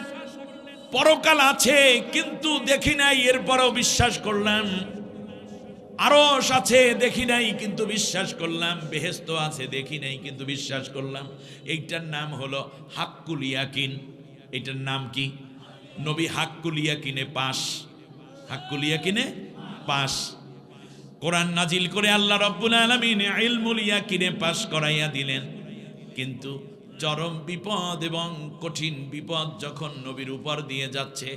Speaker 1: পরকাল আছে কিন্তু দেখি নাই, এরপরেও বিশ্বাস করলাম। আরশ আছে দেখি নাই কিন্তু বিশ্বাস করলাম। বেহেশত আছে দেখি নাই কিন্তু বিশ্বাস করলাম। এইটার নাম হলো হাক্কুল ইয়াকিন। এইটার নাম কি? নবী হাক্কুল ইয়াকিনে পাস। হাক্কুল ইয়াকিনে পাস। কোরআন নাজিল করে আল্লাহ রাব্বুল আলামিন ইলমুল ইয়াকিনে পাস করাইয়া দিলেন। কিন্তু চরম বিপদ এবং কঠিন বিপদ যখন নবীর উপর দিয়ে যাচ্ছে,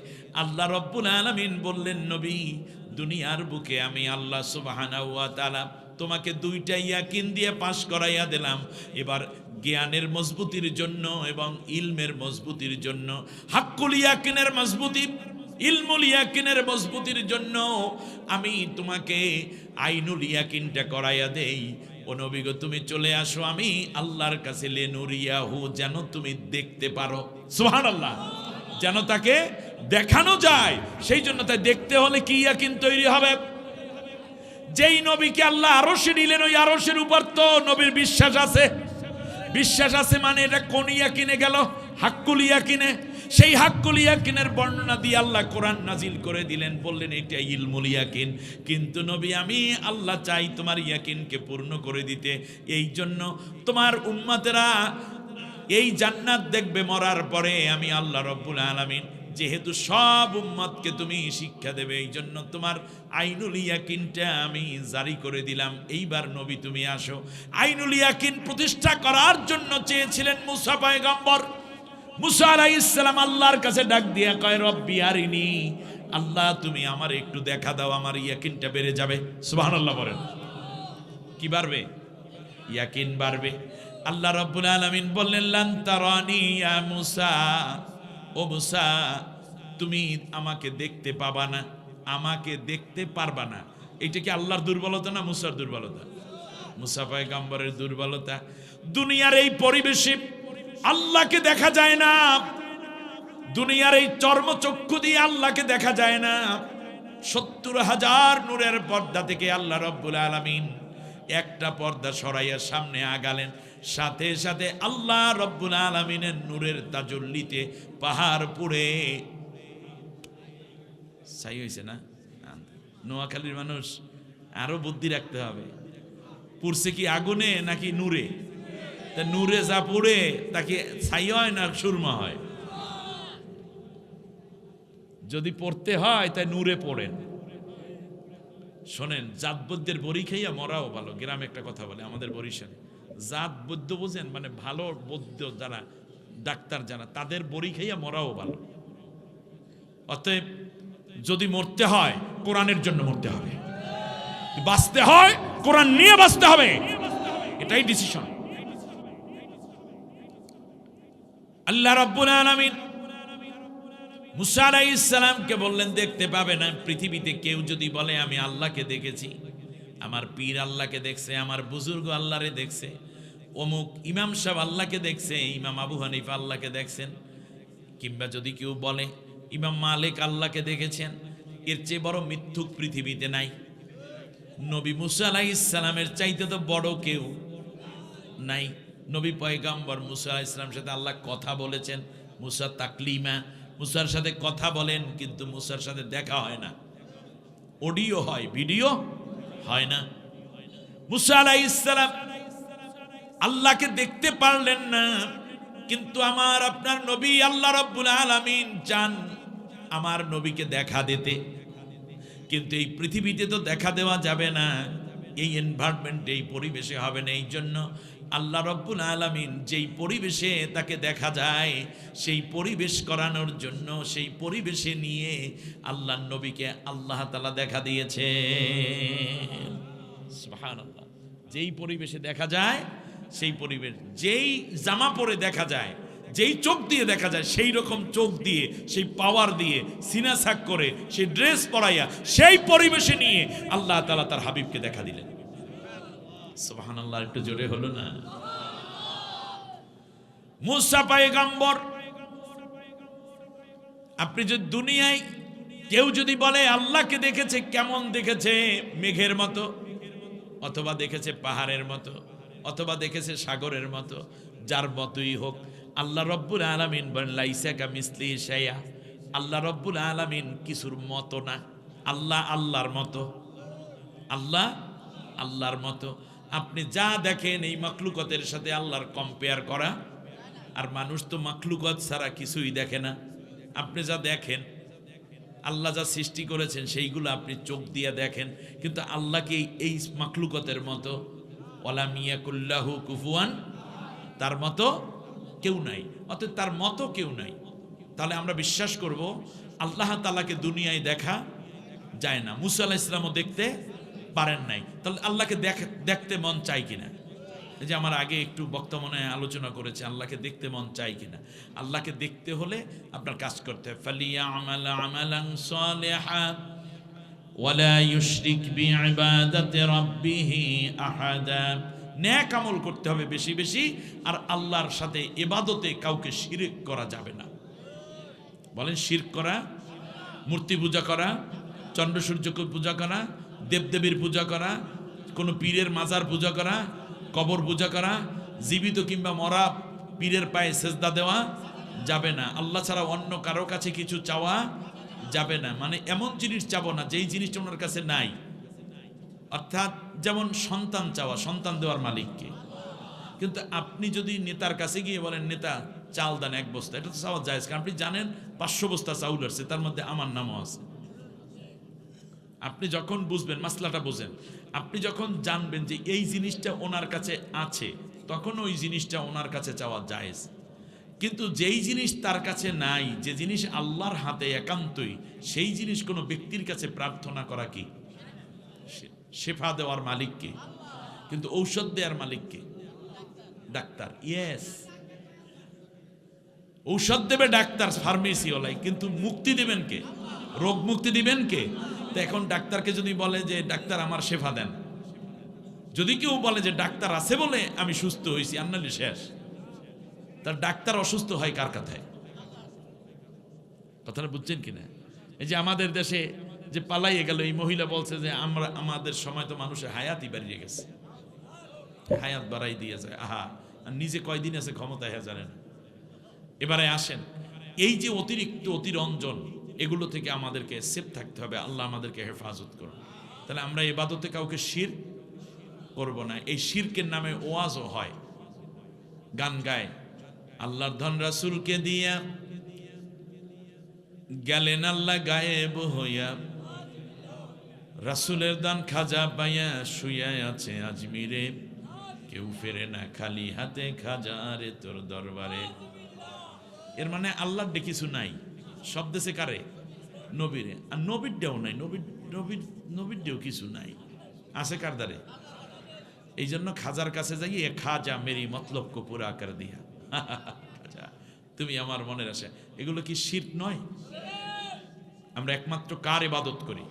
Speaker 1: আল্লাহ রাব্বুল আলামিন বললেন, নবী, দুনিয়ার বুকে আমি আল্লাহ সুবহানাহু ওয়া তাআলা তোমাকে দুইটা ইয়াকিন দিয়ে পাস করাইয়া দিলাম। এবার জ্ঞানের মজবুতির জন্য এবং ইলমের মজবুতির জন্য, হাক্কুল ইয়াকিনের মজবুতি, ইলমুল ইয়াকিনের মজবুতির জন্য আমি তোমাকে আইনুল ইয়াকিনটা করাইয়া দেই। ও নবী গো, তুমি চলে আসো, আমি আল্লাহর কাছে লেনুরিয়াহু, যেন তুমি দেখতে পারো। সুবহানাল্লাহ, যেন তাকে দেখানো যায়। সেই জন্য তাই দেখতে হলে কি ইয়াকিন তৈরি হবে? যেই নবীকে আল্লাহ আরশে নিলেন, ওই আরশের উপর তো নবীর বিশ্বাস আছে। বিশ্বাস আছে মানে এটা কোন ইয়াকিনে গেল? হাক্কুল ইয়াকিনে। সেই হাক্কুল ইয়াকিনের বর্ণনা দিয়ে আল্লাহ কোরআন নাজিল করে দিলেন, বললেন এটা ইলমুল ইয়াকিন। কিন্তু নবী, আমি আল্লাহ চাই তোমার ইয়াকিনকে পূর্ণ করে দিতে। এই জন্য তোমার উম্মতেরা এই জান্নাত দেখবে মরার পরে। আমি আল্লাহ রাব্বুল আলামিন যেহেতু সব উম্মতকে তুমি শিক্ষা দেবে, এই জন্য তোমার আইনুল ইয়াকিনটা আমি জারি করে দিলাম। এইবার নবী তুমি আসো। আইনুল ইয়াকিন প্রতিষ্ঠা করার জন্য চেয়েছিলেন মুসা পয়গম্বর। মুসা আলাইহিস সালাম আল্লাহর কাছে ডাক দিয়া কয়, রব্বি আরিনি, আল্লাহ তুমি আমার একটু দেখা দাও, আমার ইয়াকিনটা বেড়ে যাবে। সুবহানাল্লাহ বলেন। কি বাড়বে? ইয়াকিন বাড়বে। আল্লাহ রাব্বুল আলামিন বললেন, লান তারানি ইয়া মুসা, ও মুসা, তুমি আমাকে দেখতে পাবা না, আমাকে দেখতে পারবা না। এটা কি আল্লাহর দুর্বলতা না মুসার দুর্বলতা? মুসা পয়গম্বরের দুর্বলতা। দুনিয়ার এই পরিবেশে আল্লাহকে দেখা যায় না, দুনিয়ার এই চর্মচক্ষু দিয়ে আল্লাহকে দেখা যায় না। 70,000 নূরের পর্দা থেকে আল্লাহ রাব্বুল আলামিন একটা পর্দা সরাইয়া সামনে আগালেন। সাথে সাথে আল্লাহ রাব্বুল আলামিনের নূরের তাজল্লিতে পাহাড় পুড়ে ছাই হয়েছে না? নোয়াখালীর মানুষ আরো বুদ্ধি রাখতে হবে। পুড়ছে কি আগুনে নাকি নূরে? তা নূরে যা পুড়ে তাকে ছাই হয় না সুরমা হয়? যদি পড়তে হয় তাই নূরে পড়েন। শোনেন, জাত বৈদ্যের বড়ি খাইয়া মরাও ভালো। গ্রামে একটা কথা বলে আমাদের বরিশালে, জাত বৈদ্য বোঝেন, মানে ভালো বৈদ্য যারা, ডাক্তার যারা, তাদের বড়ি খাইয়া মরাও ভালো। অতএব যদি মরতে হয় কোরআনের জন্য মরতে হবে, বাঁচতে হয় কোরআন নিয়ে বাঁচতে হবে, এটাই ডিসিশন। আল্লাহ রাব্বুল আলামিন মুসা আলাইহিস সালামকে বললেন, দেখতে পাবে না। পৃথিবীতে কেউ যদি বলে আমি আল্লাহকে দেখেছি, আমার পীর আল্লাহকে দেখছে, আমার বুজুর্গ আল্লাহরে দেখছে, অমুক ইমাম সাহেব আল্লাহকে দেখছে, ইমাম আবু হানিফা আল্লাহকে দেখছেন, কিংবা যদি কেউ বলে ইমাম মালিক আল্লাহকে দেখেছেন, এর চেয়ে বড় মিথ্যুক পৃথিবীতে নাই। নবী মুসা আলাইহিস সালামের চাইতে তো বড় কেউ নাই। নবী পয়গম্বর মুসা আলাইহিস সালামের সাথে আল্লাহ কথা বলেছেন। মুসা তাকলিমা, মুসার সাথে কথা বলেন, কিন্তু মুসার সাথে দেখা হয় না। অডিও হয়, ভিডিও হয় না। মুসা আলাইহিস সালাম আল্লাহকে দেখতে পারলেন না, কিন্তু আমার আপনার নবী আল্লাহ রাব্বুল আলামিন চান আমার নবীকে দেখা দিতে। কিন্তু এই পৃথিবীতে তো দেখা দেওয়া যাবে না, এই এনভায়রনমেন্টে, এই পরিবেশে হবে না। এই জন্য আল্লাহ রাব্বুল আলামিন যেই পরিবেশে তাকে দেখা যায়, সেই পরিবেশ করানোর জন্য, সেই পরিবেশে নিয়ে আল্লাহর নবীকে আল্লাহ তাআলা দেখা দিয়েছে। সুবহানাল্লাহ। যেই পরিবেশে দেখা যায়, সেই পরিবেশ, যেই জামা পরে দেখা যায়, যেই চোখ দিয়ে দেখা যায়, সেই রকম চোখ দিয়ে, সেই পাওয়ার দিয়ে, সিনা সাক করে, সেই ড্রেস পরাইয়া, সেই পরিবেশে নিয়ে আল্লাহ তাআলা তার হাবিবকে দেখা দিলেন। সুবহানাল্লাহ, একটু জোরে হলো না? মুসা পয়গম্বর, আপনি যদি দুনিয়ায় কেউ যদি বলে আল্লাহকে দেখেছে, কেমন দেখেছে? মেঘের মতো, অথবা দেখেছে পাহাড়ের মতো, অথবা দেখেছে সাগরের মতো, যার মতোই হোক, আল্লাহ রাব্বুল আলামিন বলেন লাইসা কামিসলি শাইআ, আল্লাহ রাব্বুল আলামিন কিছুর মতো না। আল্লাহ আল্লাহর মতো, আল্লাহ আল্লাহর মতো। আপনি যা দেখেন এই মাখলুকতের সাথে আল্লাহর কম্পেয়ার করা, আর মানুষ তো মাখলুকত ছাড়া কিছুই দেখে না। আপনি যা দেখেন, আল্লাহ যা সৃষ্টি করেছেন সেইগুলো আপনি চোখ দিয়ে দেখেন, কিন্তু আল্লাহকে এই মাখলুকতের মতো ওয়ালাম ইয়াকুল্লাহু কুফুয়ান, তার মতো কেউ নাই, অতএব তার মতো কেউ নাই। তাহলে আমরা বিশ্বাস করব আল্লাহ তাআলাকে দুনিয়ায় দেখা যায় না। মুসা আলাইহিস সালামও দেখতে পারেন নাই, তাহলে আল্লাহকে দেখতে মন চাই কিনা? এই যে আমার আগে একটু বক্তব্যে আলোচনা করেছে আল্লাহকে দেখতে মন চাই কিনা। আল্লাহকে দেখতে হলে আপনার কাজ করতে হবে, ফালিয়ামাল আমালান সালিহা ওয়ালা ইউশরিক বিইবাদাতি রাব্বিহি আহাদা। নেক আমল করতে হবে বেশি বেশি, আর আল্লাহর সাথে ইবাদতে কাউকে শিরক করা যাবে না। বলেন শিরক করা, মূর্তি পূজা করা, চন্দ্র সূর্যকে পূজা করা, দেবদেবীর পূজা করা, কোনো পীরের মাজার পূজা করা, কবর পূজা করা, জীবিত কিংবা মরা পীরের পায়ে সেজদা দেওয়া যাবে না। আল্লাহ ছাড়া অন্য কারো কাছে কিছু চাওয়া যাবে না। মানে এমন জিনিস চাবো না যেই জিনিসটা ওনার কাছে নাই। অর্থাৎ যেমন সন্তান চাওয়া, সন্তান দেওয়ার মালিককে। কিন্তু আপনি যদি নেতার কাছে গিয়ে বলেন নেতা চাল দেন 1 বস্তা, এটা তো চাওয়া যায়, কারণ আপনি জানেন 500 বস্তা চাউল আসছে, তার মধ্যে আমার নামও আছে। আপনি যখন বুঝবেন, মাসলাটা বুঝেন, আপনি যখন জানবেন যে এই জিনিসটা ওনার কাছে আছে, তখন ওই জিনিসটা ওনার কাছে চাওয়া জায়েজ। কিন্তু যেই জিনিস তার কাছে নাই, যে জিনিস আল্লাহর হাতে একান্তই, সেই জিনিস কোনো ব্যক্তির কাছে প্রার্থনা করা কি? শেফা দেওয়ার মালিককে, কিন্তু ঔষধ দেওয়ার মালিককে? ডাক্তার। ইয়েস, ঔষধ দেবে ডাক্তার, ফার্মেসি ওলাই, কিন্তু মুক্তি দেবেন কে? রোগ মুক্তি দিবেন কে? তো এখন ডাক্তারকে যদি বলে যে ডাক্তার আমার শেফা দেন, যদি কেউ বলে যে ডাক্তার আছে বলে আমি সুস্থ হয়েছি, আন্নালি শেষ। তার ডাক্তার অসুস্থ হয় কার কথায়? কথাটা বুঝছেন কিনা? এই যে আমাদের দেশে যে পালাইয়ে গেল এই মহিলা, বলছে যে আমরা, আমাদের সময় তো মানুষের হায়াতই বাড়িয়ে গেছে, হায়াত বাড়াই দিয়ে যায়। আহা, নিজে কয়দিন আছে ক্ষমতায় জানেন। এবারে আসেন, এই যে অতিরিক্ত অতিরঞ্জন, এগুলো থেকে আমাদেরকে সেফ থাকতে হবে। আল্লাহ আমাদেরকে হেফাজত করুন। তাহলে আমরা ইবাদতে কাউকে শিরক করব না। এই শিরকের নামে ওয়াজও হয়, গান গায়, আল্লাহর ধন রাসূলকে দিয়া গেলেন আল্লাহ গায়েব হইয়া, রাসূলের দান খাজা পাইয়া শুইয়া আছে আজমিরে, কেউ ফেরে না খালি হাতে খাজা রে তোর দরবারে। এর মানে আল্লাহর ডে কিছু নাই, সব দেশে কারে? নবীরে। আর নবীর ডেও নাই, নবীর ডেও কিছু নাই, আছে কার দ্বারে? এই জন্য খাজার কাছে যাই, এ খাজা মেরি মতলব কো পুরা কর দিয়া, খাজা তুমি আমার মনের আশা। এগুলো কি শিরক নয়? আমরা একমাত্র কার ইবাদত করি?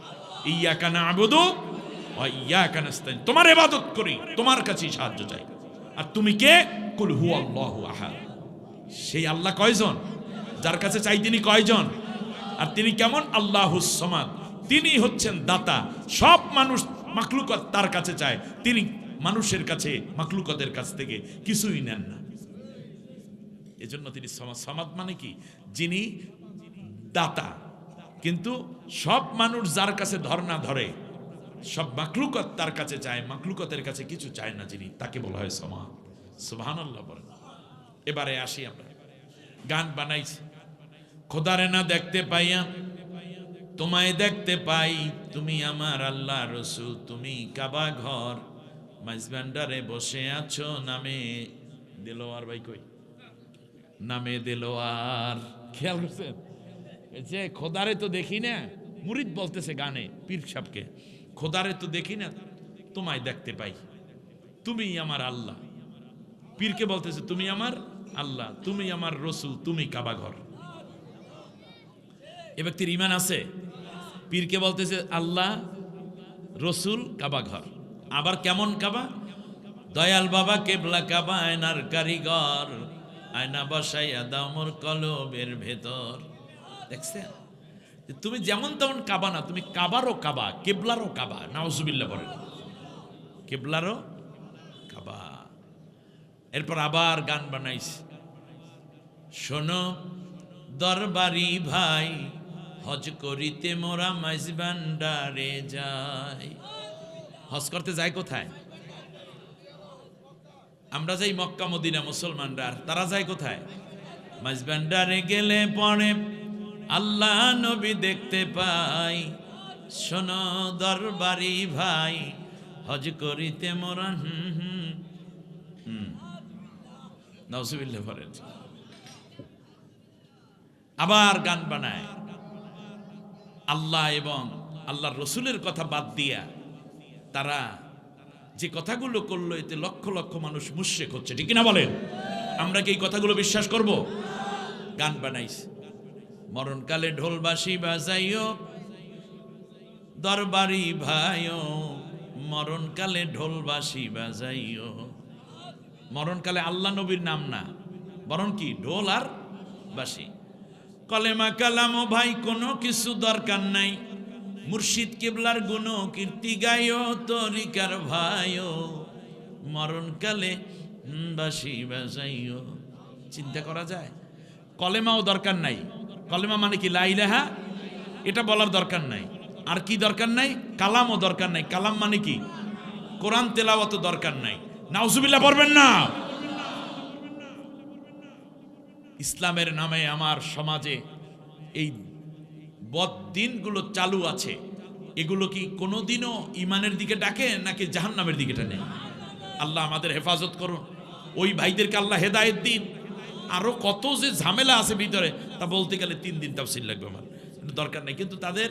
Speaker 1: ইয়াকা না'বুদু ওয়া ইয়াকা নাস্তাইন। তোমার ইবাদত করি, তোমার কাছেই সাহায্য চাই। আর তুমি কে? কুল হুয়াল্লাহু আহাদ। সেই আল্লাহ কয়জন? যার কাছে চাই তিনি কয়জন? আর তিনি কেমন? আল্লাহুস সামাদ। তিনি হচ্ছেন দাতা। সব মানুষ মাখলুকাত তার কাছে চায়, তিনি মানুষের কাছে, মাখলুকাতের কাছ থেকে কিছুই নেন না। এজন্য তিনি সামাদ। সামাদ মানে কি? যিনি দাতা, কিন্তু সব মানুষ যার কাছে ধর্ণা ধরে, সব মাখলুকাত তার কাছে চায়, মাখলুকাতের কাছে কিছু চায় না যিনি, তাকে বলা হয় সামাদ। সুবহানাল্লাহ বলেন। এবারে আসি, আমরা গান বানাইছি, খোদারে না দেখতে পাইয়া তোমায় দেখতে পাই, তুমি আমার আল্লাহ রসুল, তুমি কাবা ঘর, মাইজবান্ডারে বসে আছো, নামে দেলোয়ার। ভাই কই নামে দেলোয়ার? খেয়াল করছেন? যে খোদারে তো দেখি না, মুরিদ বলতেছে গানে পীর সাহেবকে, খোদারে তো দেখি না, তোমায় দেখতে পাই, তুমি আমার আল্লাহ। পীরকে বলতেছে তুমি আমার আল্লাহ, তুমি আমার রসুল, তুমি কাবা ঘর। এ ব্যক্তির ঈমান আছে? পীরকে বলতেছে আল্লাহ, রসুল, কাবা ঘর। আবার কেমন কাবা? দয়াল বাবা কেবলা কাবা, আয়নার কারিগর, আয়না বসাইয়া দাও মোর কলবের ভেতর। দেখছেন? তুমি যেমন তেমন কাবা না, তুমি কাবারও কাবা, কেবলারও কাবা। নাউজুবিল্লাহ বলেন, কেবলারও কাবা। এরপর আবার গান বানাইছে, শোনো দরবারি ভাই, হজ করিতে মোরা মাইজবান্ডারে যাই। হজ করতে যায় কোথায়? আমরা যাই মক্কা মদিনা, মুসলমানরা। তারা যায় কোথায়? মাইজবান্ডারে গেলে পরে আল্লাহ নবী দেখতে পাই, শোনো দরবারি ভাই, হজ করিতে মোরা নাউজুবিল্লাহ বলেন। আবার গান বানায় আল্লাহ এবং আল্লাহর রসুলের কথা বাদ দিয়া। তারা যে কথাগুলো করলো এতে লক্ষ লক্ষ মানুষ মুশরিক হচ্ছে, ঠিক কিনা বলেন? আমরা কি এই কথাগুলো বিশ্বাস করব? গান বানাইছে, মরণকালে ঢোলবাসি বাজাইও দরবারি ভাইও, মরণকালে ঢোলবাসি বাজাইও। মরণকালে আল্লাহ নবীর নাম না, বরং কি ঢোল আর বাসি। কলেমা কালামো ভাই কোনো কিছু দরকার নাই, মুর্শিদ কিবলার গুণ কীর্তি গায়ো তরিকার ভাইও, মরণকালে বাসি বাজাইও। চিন্তা করা যায়? কলেমাও দরকার নাই। কলেমা মানে কি? লা ইলাহা, এটা বলার দরকার নাই। আর কি দরকার নাই? কালামও দরকার নাই। কালাম মানে কি? কোরআন তেলাওয়াত দরকার নাই। নাউজুবিল্লাহ পড়বেন না। ইসলামের নামে আমার সমাজে এই বদদিনগুলো চালু আছে, এগুলো কি কোনোদিনও ইমানের দিকে ডাকে নাকি জাহান্নামের দিকে টানে? আল্লাহ আমাদের হেফাজত করুন। ওই ভাইদেরকে আল্লাহ হেদায়েত দিন। আরো কত যে ঝামেলা আছে ভিতরে, তা বলতে গেলে 3 দিন তাফসীর লাগবে, আমার দরকার নেই। কিন্তু তাদের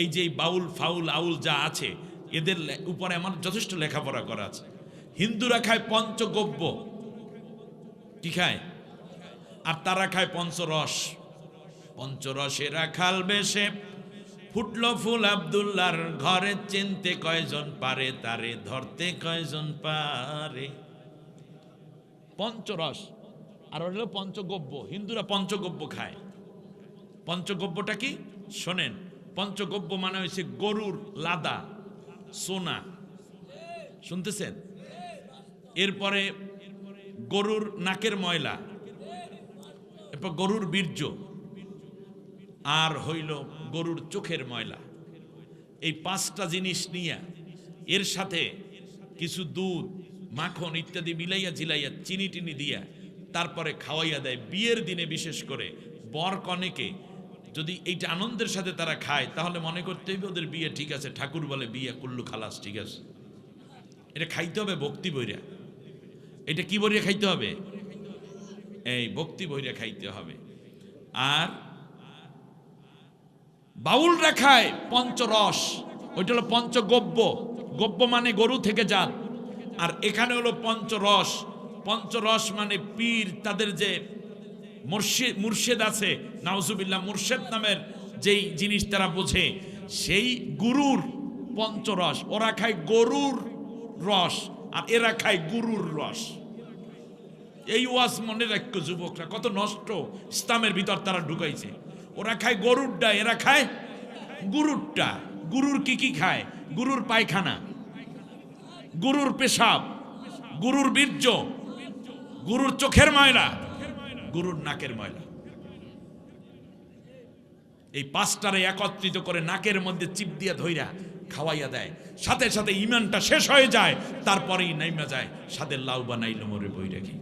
Speaker 1: এই যে বাউল ফাউল আউল যা আছে, এদের উপরে আমার যথেষ্ট লেখাপড়া করা আছে। হিন্দুরা খায় পঞ্চগব্য, কি খায়? আর তারা খায় পঞ্চরস। পঞ্চরসে রাখাল বেশে ফুটলো ফুল আব্দুল্লাহর ঘরে, চিনতে কয়জন পারে তারে, ধরতে কয়জন পারে। পঞ্চরস আর হলো পঞ্চগব্য। হিন্দুরা পঞ্চগব্য খায়। পঞ্চগব্যটা কি শোনেন? পঞ্চগব্য মানে হয়েছে গরুর লাদা, সোনা, শুনতেছেন? এরপরে গরুর নাকের ময়লা, এরপর গরুর বীর্য, আর হইল গরুর চোখের ময়লা। এই 5টা জিনিস নিয়ে এর সাথে কিছু দুধ মাখন ইত্যাদি মিলাইয়া ঝিলাইয়া চিনি টিনি দিয়া তারপরে খাওয়াইয়া দেয়। বিয়ের দিনে বিশেষ করে বর কনেকে যদি এইটা আনন্দের সাথে তারা খায়, তাহলে মনে করতে হবে ওদের বিয়ে ঠিক আছে। ঠাকুর বলে বিয়ে কুল্লু খালাস, ঠিক আছে। এটা খাইতে হবে ভক্তি বইরা। এটা কি বইরা খাইতে হবে? এই ভক্তি বইরা খাইতে হবে। আর বাউলরা খায় পঞ্চরস, ওইটা হলো পঞ্চগব্য। গব্য মানে গরু থেকে জাত। আর এখানে হলো পঞ্চরস। পঞ্চরস মানে পীর, তাদের যে মুর্শেদ আছে, নাউজুবিল্লাহ, মুর্শেদ নামের যেই জিনিস তারা বোঝে, সেই গুরুর পঞ্চরস। ওরা খায় গরুর রস আর এরা খায় গুরুর রস। এই ওয়াজ মনে রাখো যুবকরা, কত নষ্ট ইসলামের ভিতর তারা ঢুকাইছে। ওরা খায় গরুরটা, এরা খায় গুরুরটা। গুরুর কি কি খায়? গুরুর পায়খানা, গুরুর পেশাব, গুরুর বীর্য, গুরুর চোখের ময়লা, গুরুর নাকের ময়লা। এই 5টারে একত্রিত করে নাকের মধ্যে চিপ দিয়ে ধইরা খাওয়াইয়া দেয়। সাথে সাথে ইমানটা শেষ হয়ে যায়, তারপরেই নাইমা যায় সাদের লাউ বানাইল মোরে বই রাখি।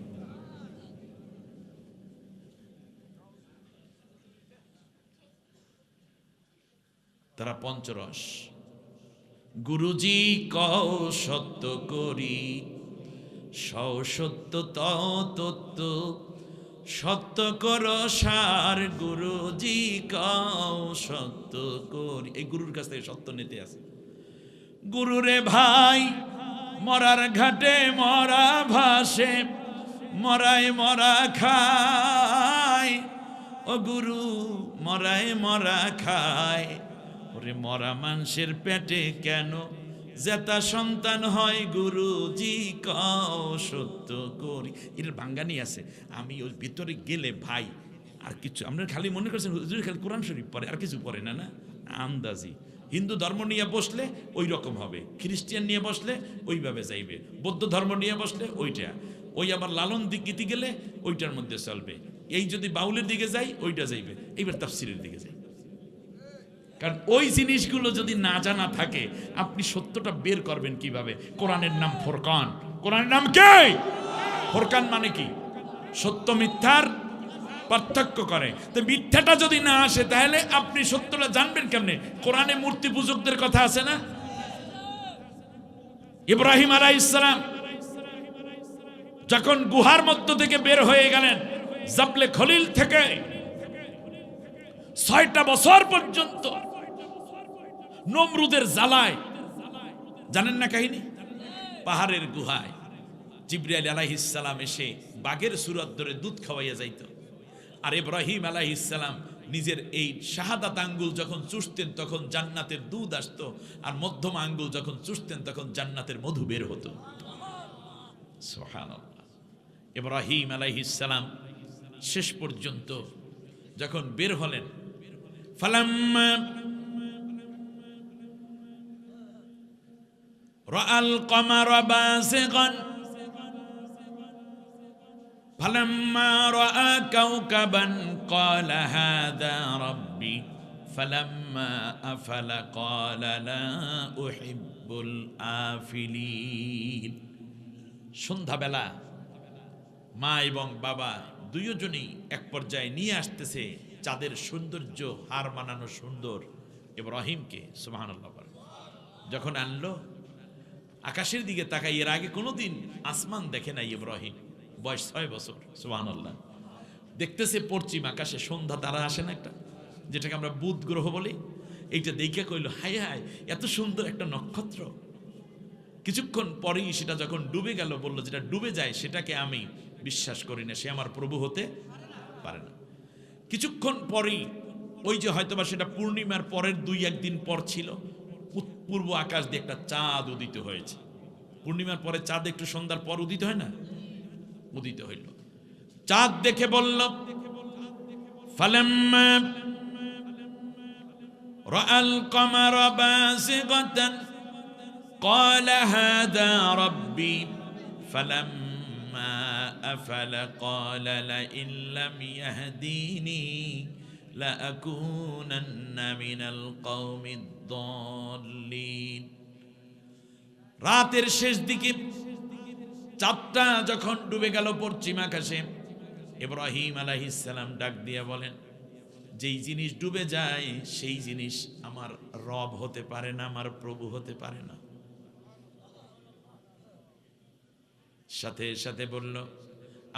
Speaker 1: তারা পঞ্চরস। গুরুজি কও সত্য করি, সত্য তত্ত্ব, সত্য করো সার, গুরুজি কও সত্য করি। এই গুরুর কাছ থেকে সত্য নিতে আছে। গুরুরে ভাই মরার ঘাটে মরা ভাসে, মরায় মরা খায়। ও গুরু মরায় মরা খায়। ওরে মরা মানুষের পেটে কেন জেতা সন্তান হয়, গুরুজি কও সত্য করি। এর বাঙ্গানি আছে। আমি ওই ভিতরে গেলে ভাই আর কিছু, আপনারা খালি মনে করছেন হুজুর খালি কোরআন শরীফ পড়ে আর কিছু পড়ে না। না, আন্দাজি। হিন্দু ধর্ম নিয়ে বসলে ওই রকম হবে, খ্রিস্টান নিয়ে বসলে ওইভাবে যাইবে, বৌদ্ধ ধর্ম নিয়ে বসলে ওইটা, ওই আবার লালন দিকে গেলে ওইটার মধ্যে চলবে, এই যদি বাউলের দিকে যাই ওইটা যাইবে। এইবার তাফসীরের দিকে যাই। কারণ ওই জিনিসগুলো যদি না জানা থাকে, আপনি সত্যটা বের করবেন কিভাবে? কোরআনের নাম ফুরকান। কোরআনের নাম কি? ফুরকান মানে কি? সত্য মিথ্যার পার্থক্য করে। তো মিথ্যাটা যদি না আসে তাহলে আপনি সত্যটা জানবেন কেমনে? কোরআনে মূর্তি পূজকদের কথা আছে না? ইব্রাহিম আলাইহিস সালাম যখন গুহার মধ্য থেকে বের হয়ে গেলেন, জাবলে খলিল থেকে 6টা বছর পর্যন্ত নমরুদের জ্বালায়, জানেন না কাহিনী? পাহাড়ের গুহায় জিবরাইল আলাইহিস সালাম এসে বাঘের সুরত ধরে দুধ খাওয়াইয়া যাইত। আর ইব্রাহিম আলাইহিস সালাম নিজের এই শাহাদাত আঙ্গুল যখন চুষতেন তখন জান্নাতের দুধ আসতো, আর মধ্যম আঙ্গুল যখন চুষতেন তখন জান্নাতের মধু বের হতো। সুবহানাল্লাহ। ইব্রাহিম আলাইহিস সালাম শেষ পর্যন্ত যখন বের হলেন, ফালাম্মা রাআল কমারা বাসিগান ফালাম্মা রাআ কাওকাবান ক্বালা হাযা রাব্বি ফালাম্মা আফালা ক্বালা লা উহিব্বুল আফিলিন। সন্ধ্যাবেলা মা এবং বাবা দুইজনই এক পর্যায়ে নিয়ে আসতেছে চাঁদের সৌন্দর্য হার মানানো সুন্দর ইব্রাহিমকে। সুবহানাল্লাহ। যখন আনলো, আকাশের দিকে তাকাই, এর আগে কোনোদিন আসমান দেখে নাই ইব্রাহিম, বয়স 6 বছর। সুবহানাল্লাহ। দেখতেছে পশ্চিম আকাশে সন্ধ্যা তারা আসে না একটা, যেটাকে আমরা বুধ গ্রহ বলি, এইটা দেখে কইল হায় হায় এত সুন্দর একটা নক্ষত্র। কিছুক্ষণ পরেই সেটা যখন ডুবে গেল, বলল যেটা ডুবে যায় সেটাকে আমি বিশ্বাস করি না, সে আমার প্রভু হতে পারে না। কিছুক্ষণ পরেই ওই যে হয়তোবা সেটা পূর্ণিমার পরের 2-1 দিন পর ছিল, পূর্ব আকাশ দিয়ে একটা চাঁদ উদিত হয়েছে। পূর্ণিমার পরে চাঁদ একটু সন্ধ্যার পর উদিত হয় না? উদিত হইল। চাঁদ দেখে বলল ফালাম্মা রাআল কমারা বাসিগাতান ক্বালা হাযা রাব্বি ফালাম্মা আফালা ক্বালা লাইন লাম ইয়াহদিনি লাআকুনান্না মিনাল কওমিদ দাল্লিন। রাতের শেষ দিকে চাঁদটা যখন ডুবে গেল পশ্চিম আকাশে, ইব্রাহিম আলাইহিস সালাম ডাক দিয়ে বলেন, যেই জিনিস ডুবে যায় সেই জিনিস আমার রব হতে পারে না, আমার প্রভু হতে পারে না। সাথে সাথে বলল,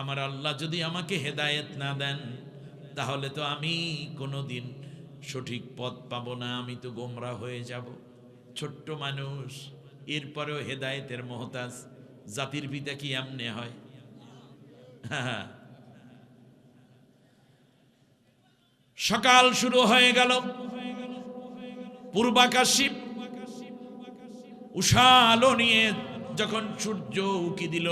Speaker 1: আমার আল্লাহ যদি আমাকে হেদায়েত না দেন তাহলে তো আমি কোনোদিন সঠিক পথ পাবো না, আমি তো গোমরা হয়ে যাব। ছোট্ট মানুষ, এরপরেও হেদায়েতের মহতাজ। জাতির পিতা কি এমনে হয়? সকাল শুরু হয়ে গেল, পূর্বাকাশী উষা আলো নিয়ে যখন সূর্য উকি দিল,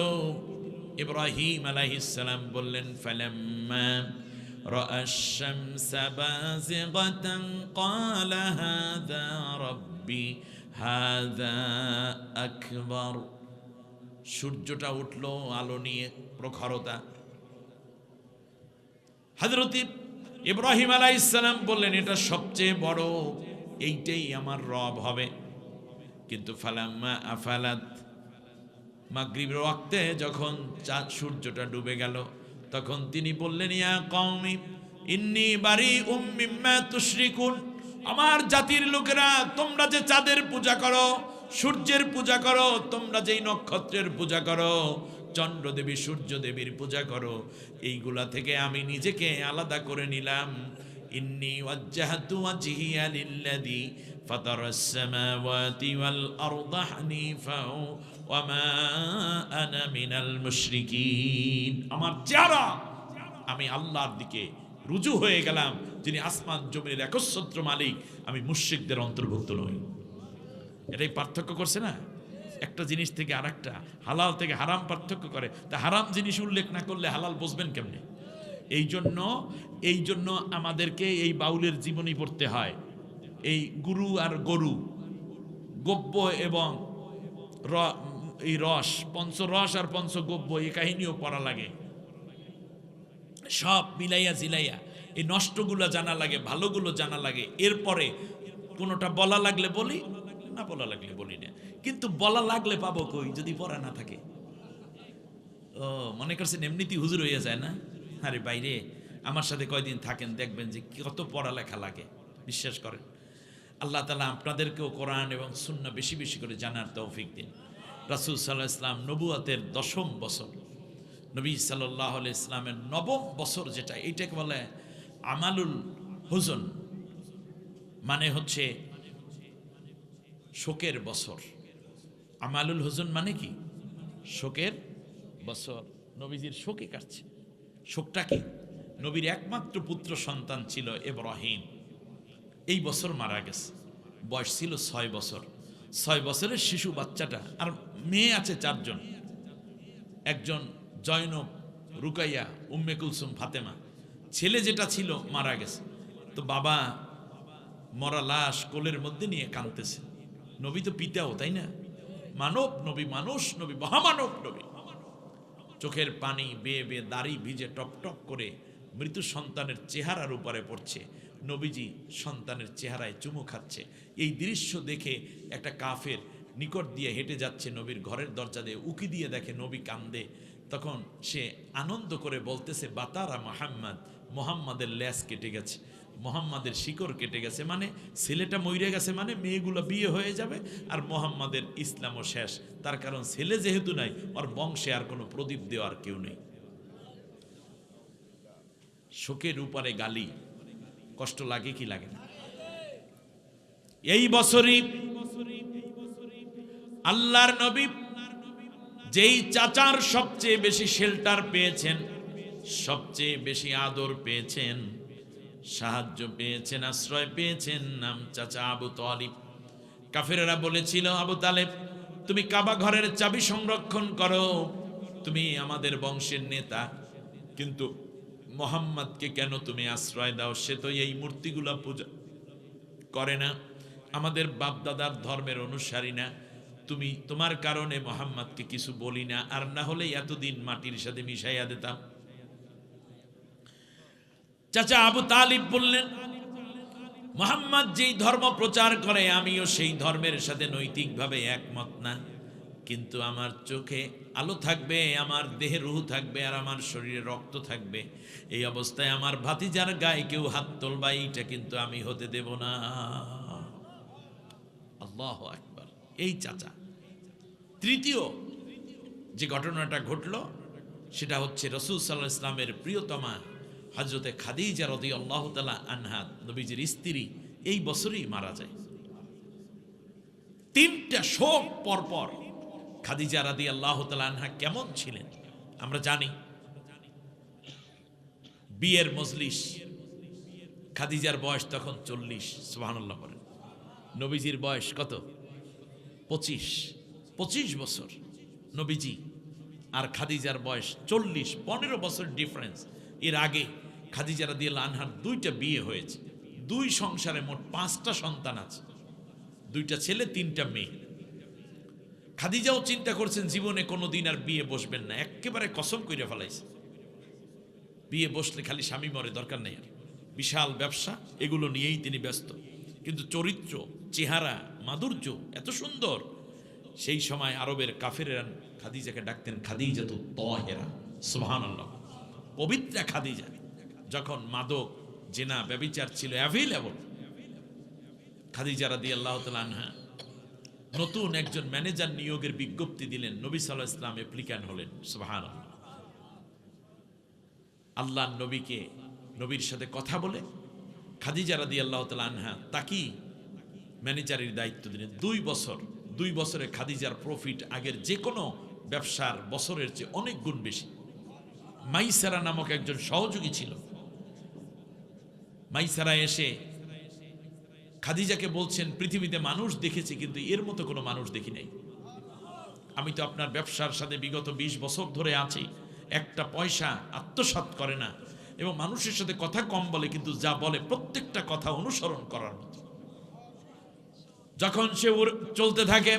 Speaker 1: ইব্রাহিম আলাইহিস সালাম বললেন ফালাম্মা রাআশ শামসা বাযিগাতান ক্বালা হাযা রাব্বি হাযা আকবার। সূর্যটা উঠলো আলো নিয়ে, প্রখরতা। হযরত ইব্রাহিম আলাইহিস সালাম বললেন এটা সবচেয়ে বড়, এইটাই আমার রব হবে। কিন্তু ফালাম্মা আফালাত, মাগরিবের ওয়াক্তে যখন সূর্যটা ডুবে গেল, তখন তিনি বললেন ইয়া কওমি ইন্নী বারিউম মিম্মা তুশরিকুন। আমার জাতির লোকেরা, তোমরা যে চাঁদের পূজা করো, সূর্যের পূজা করো, তোমরা যেই নক্ষত্রের পূজা করো, চন্দ্র দেবী সূর্য দেবীর পূজা করো, এইগুলা থেকে আমি নিজেকে আলাদা করে নিলাম। ইন্নী ওয়াজ্জাহতু ওয়াজহিয়া লিল্লাযী ফাতারাস সামাওয়াতি ওয়াল আরদা হানিফা ওয়া মা আনা মিনাল মুশরিকিন। আমার চেহারা, আমি আল্লাহর দিকে রুজু হয়ে গেলাম, যিনি আসমান জমিনের একচ্ছত্র মালিক। আমি মুশরিকদের অন্তর্ভুক্ত নই। এটাই পার্থক্য করছে না, একটা জিনিস থেকে আরেকটা, হালাল থেকে হারাম পার্থক্য করে। তা হারাম জিনিস উল্লেখ না করলে হালাল বুঝবেন কেমনে? এই জন্য আমাদেরকে এই বাউলের জীবনী পড়তে হয়। এই গুরু আর গরু, গব্য এবং এই রস, পঞ্চরস আর পঞ্চগব্য, এই কাহিনীও পড়া লাগে। সব মিলাইয়া জিলাইয়া এই নষ্টগুলো জানা লাগে, ভালোগুলো জানা লাগে। এরপরে কোনোটা বলা লাগলে বলি, না বলা লাগলে বলি না। কিন্তু বলা লাগলে পাবো কই যদি পড়া না থাকে? ও মনে করছেন এমনিতেই হুজুর হয়ে যায় না? আরে বাইরে, আমার সাথে কয়দিন থাকেন, দেখবেন যে কত পড়ালেখা লাগে। বিশ্বাস করেন, আল্লাহ তাআলা আপনাদেরকেও কোরআন এবং সুন্নাহ বেশি বেশি করে জানার তৌফিক দিন। রাসূল সাল্লাল্লাহু আলাইহি ওয়াসাল্লাম নবুয়তের 10ম বছর, নবী সাল্লাল্লাহু আলাইহি ইসলামের 9ম বছর, যেটা এইটাকে বলে আমালুল হুজন, মানে হচ্ছে শোকের বছর। আমালুল হুজন মানে কি? শোকের বছর। নবীজির শোকে কাটছে। শোকটা কি? নবীর একমাত্র পুত্র সন্তান ছিল ইব্রাহিম, এই বছর মারা গেছে। বয়স ছিল 6 বছর। 6 বছরের শিশু বাচ্চাটা, আর মেয়ে আছে 4 জন, একজন জয়নব, রুকাইয়া, উম্মে কুলসুম, ফাতেমা। ছেলে যেটা ছিল মারা গেছে। তো বাবা মরা লাশ কোলের মধ্যে নিয়ে কাঁদতেছে। নবী তো পিতাও, তাই না? মানব নবী, মানুষ নবী, মহামানব নবী। চোখের পানি বেয়ে বেয়ে, দাড়ি ভিজে টপ টপ করে মৃত সন্তানের চেহারার উপরে পড়ছে। নবীজি সন্তানের চেহারায় চুমু খাচ্ছে। এই দৃশ্য দেখে একটা কাফের নিকট দিয়ে হেঁটে যাচ্ছে, নবীর ঘরের দরজা দিয়ে উকি দিয়ে দেখে নবী কান্দে। তখন সে আনন্দ করে বলতেছে, বাতারা মোহাম্মদ, মোহাম্মদের ল্যাস কেটে গেছে, মোহাম্মদের শিকড় কেটে গেছে, মানে ছেলেটা মরে গেছে, মানে মেয়েগুলো বিয়ে হয়ে যাবে আর মোহাম্মদের ইসলামও শেষ। তার কারণ ছেলে যেহেতু নাই, ওর বংশে আর কোনো প্রদীপ দেওয়ার কেউ নেই। শোকের উপরে গালি, কষ্ট লাগে কি লাগে না? এই বছরই আল্লাহর নবী যেই চাচার সবচেয়ে বেশি শেল্টার পেয়েছেন, সবচেয়ে বেশি আদর পেয়েছেন, সাহায্য পেয়েছেন, আশ্রয় পেয়েছেন, নাম চাচা আবু তালিব। কাফেরেরা বলেছিল, আবু তালেব তুমি কাবা ঘরের চাবি সংরক্ষণ করো, তুমি আমাদের বংশের নেতা, কিন্তু মোহাম্মদকে কেন তুমি আশ্রয় দাও? সে তো এই মূর্তিগুলা পূজা করে না, আমাদের বাপদাদার ধর্মের অনুসারী না। তুমি, তোমার কারণে মোহাম্মদকে কিছু বলি না, আর না হলে এতদিন মাটির সাথে মিশাইয়া দিতাম। চাচা আবু তালিব বললেন, মোহাম্মদ যেই ধর্ম প্রচার করে আমিও সেই ধর্মের সাথে নৈতিকভাবে একমত না, কিন্তু আমার চোখে আলো থাকবে, আমার দেহে রূহ থাকবে, আর আমার শরীরে রক্ত থাকবে। এই অবস্থায় আমার ভাতিজার গায়ে কেউ হাত তোলবা, এইটা কিন্তু আমি হতে দেব না। আল্লাহু আকবার। এই চাচা। তৃতীয় যে ঘটনাটা ঘটল সেটা হচ্ছে রাসূল সাল্লাল্লাহু আলাইহি ওয়াসাল্লামের প্রিয়তমা হযরতে খাদিজা রাদিয়াল্লাহু তাআলা আনহা, নবীজির স্ত্রী, এই বছরই মারা যায়। 3টা শোক পরপর। খাদিজা রাদিয়াল্লাহু তাআলা আনহা কেমন ছিলেন আমরা জানি। বিয়ের মজলিস, খাদিজার বয়স তখন 40। সুবহানাল্লাহ বলেন। নবীজির বয়স কত? 25 বছর। নবীজি আর খাদিজার বয়স 40, 15 বছর ডিফারেন্স। এর আগে খাদিজা রাদিয়াল্লাহু আনহার 2টা বিয়ে হয়েছে, 2 সংসারে মোট 5টা সন্তান আছে, 2টা ছেলে 3টা মেয়ে। খাদিজাও চিন্তা করছেন জীবনে কোনোদিন আর বিয়ে বসবেন না, একেবারে কসম কইরা ফেলাইছে, বিয়ে বসলে খালি স্বামী মরে, দরকার নেই আর। বিশাল ব্যবসা, এগুলো নিয়েই তিনি ব্যস্ত। কিন্তু চরিত্র, চেহারা, মাধুর্য এত সুন্দর। সেই সময় আরবের কাফেরেরা খাদিজাকে ডাকতেন খাদিজাতু তাহেরা। সুবহানাল্লাহ, পবিত্রা খাদিজা। যখন মাদক, জেনা, ব্যভিচার ছিল অ্যাভেলেবল, খাদিজা রাদিয়াল্লাহু তাআলা আনহা নতুন একজন ম্যানেজার নিয়োগের বিজ্ঞপ্তি দিলেন। নবী সাল্লাল্লাহু আলাইহি ওয়াসাল্লাম অ্যাপ্লিক্যান্ট হলেন। সুবহানাল্লাহ। আল্লাহর নবীকে, নবীর সাথে কথা বলে খাদিজা রাদিয়াল্লাহু তাআলা আনহা তাকে ম্যানেজারের দায়িত্ব দিলেন। 2 বছরে খাদিজার প্রফিট আগের যে কোনো ব্যবসার বছরের চেয়ে অনেক গুণ বেশি। মাইসারা নামক একজন সহযোগী ছিল। মাইসারা এসে খাদিজাকে বলছেন, পৃথিবীতে মানুষ দেখেছি কিন্তু এর মতো কোনো মানুষ দেখি নাই। আমি তো আপনার ব্যবসার সাথে বিগত 20 বছর ধরে আছি, একটা পয়সা আত্মসাৎ করে না, এবং মানুষের সাথে কথা কম বলে, কিন্তু যা বলে প্রত্যেকটা কথা অনুসরণ করার মতো। যখন সে চলতে থাকে,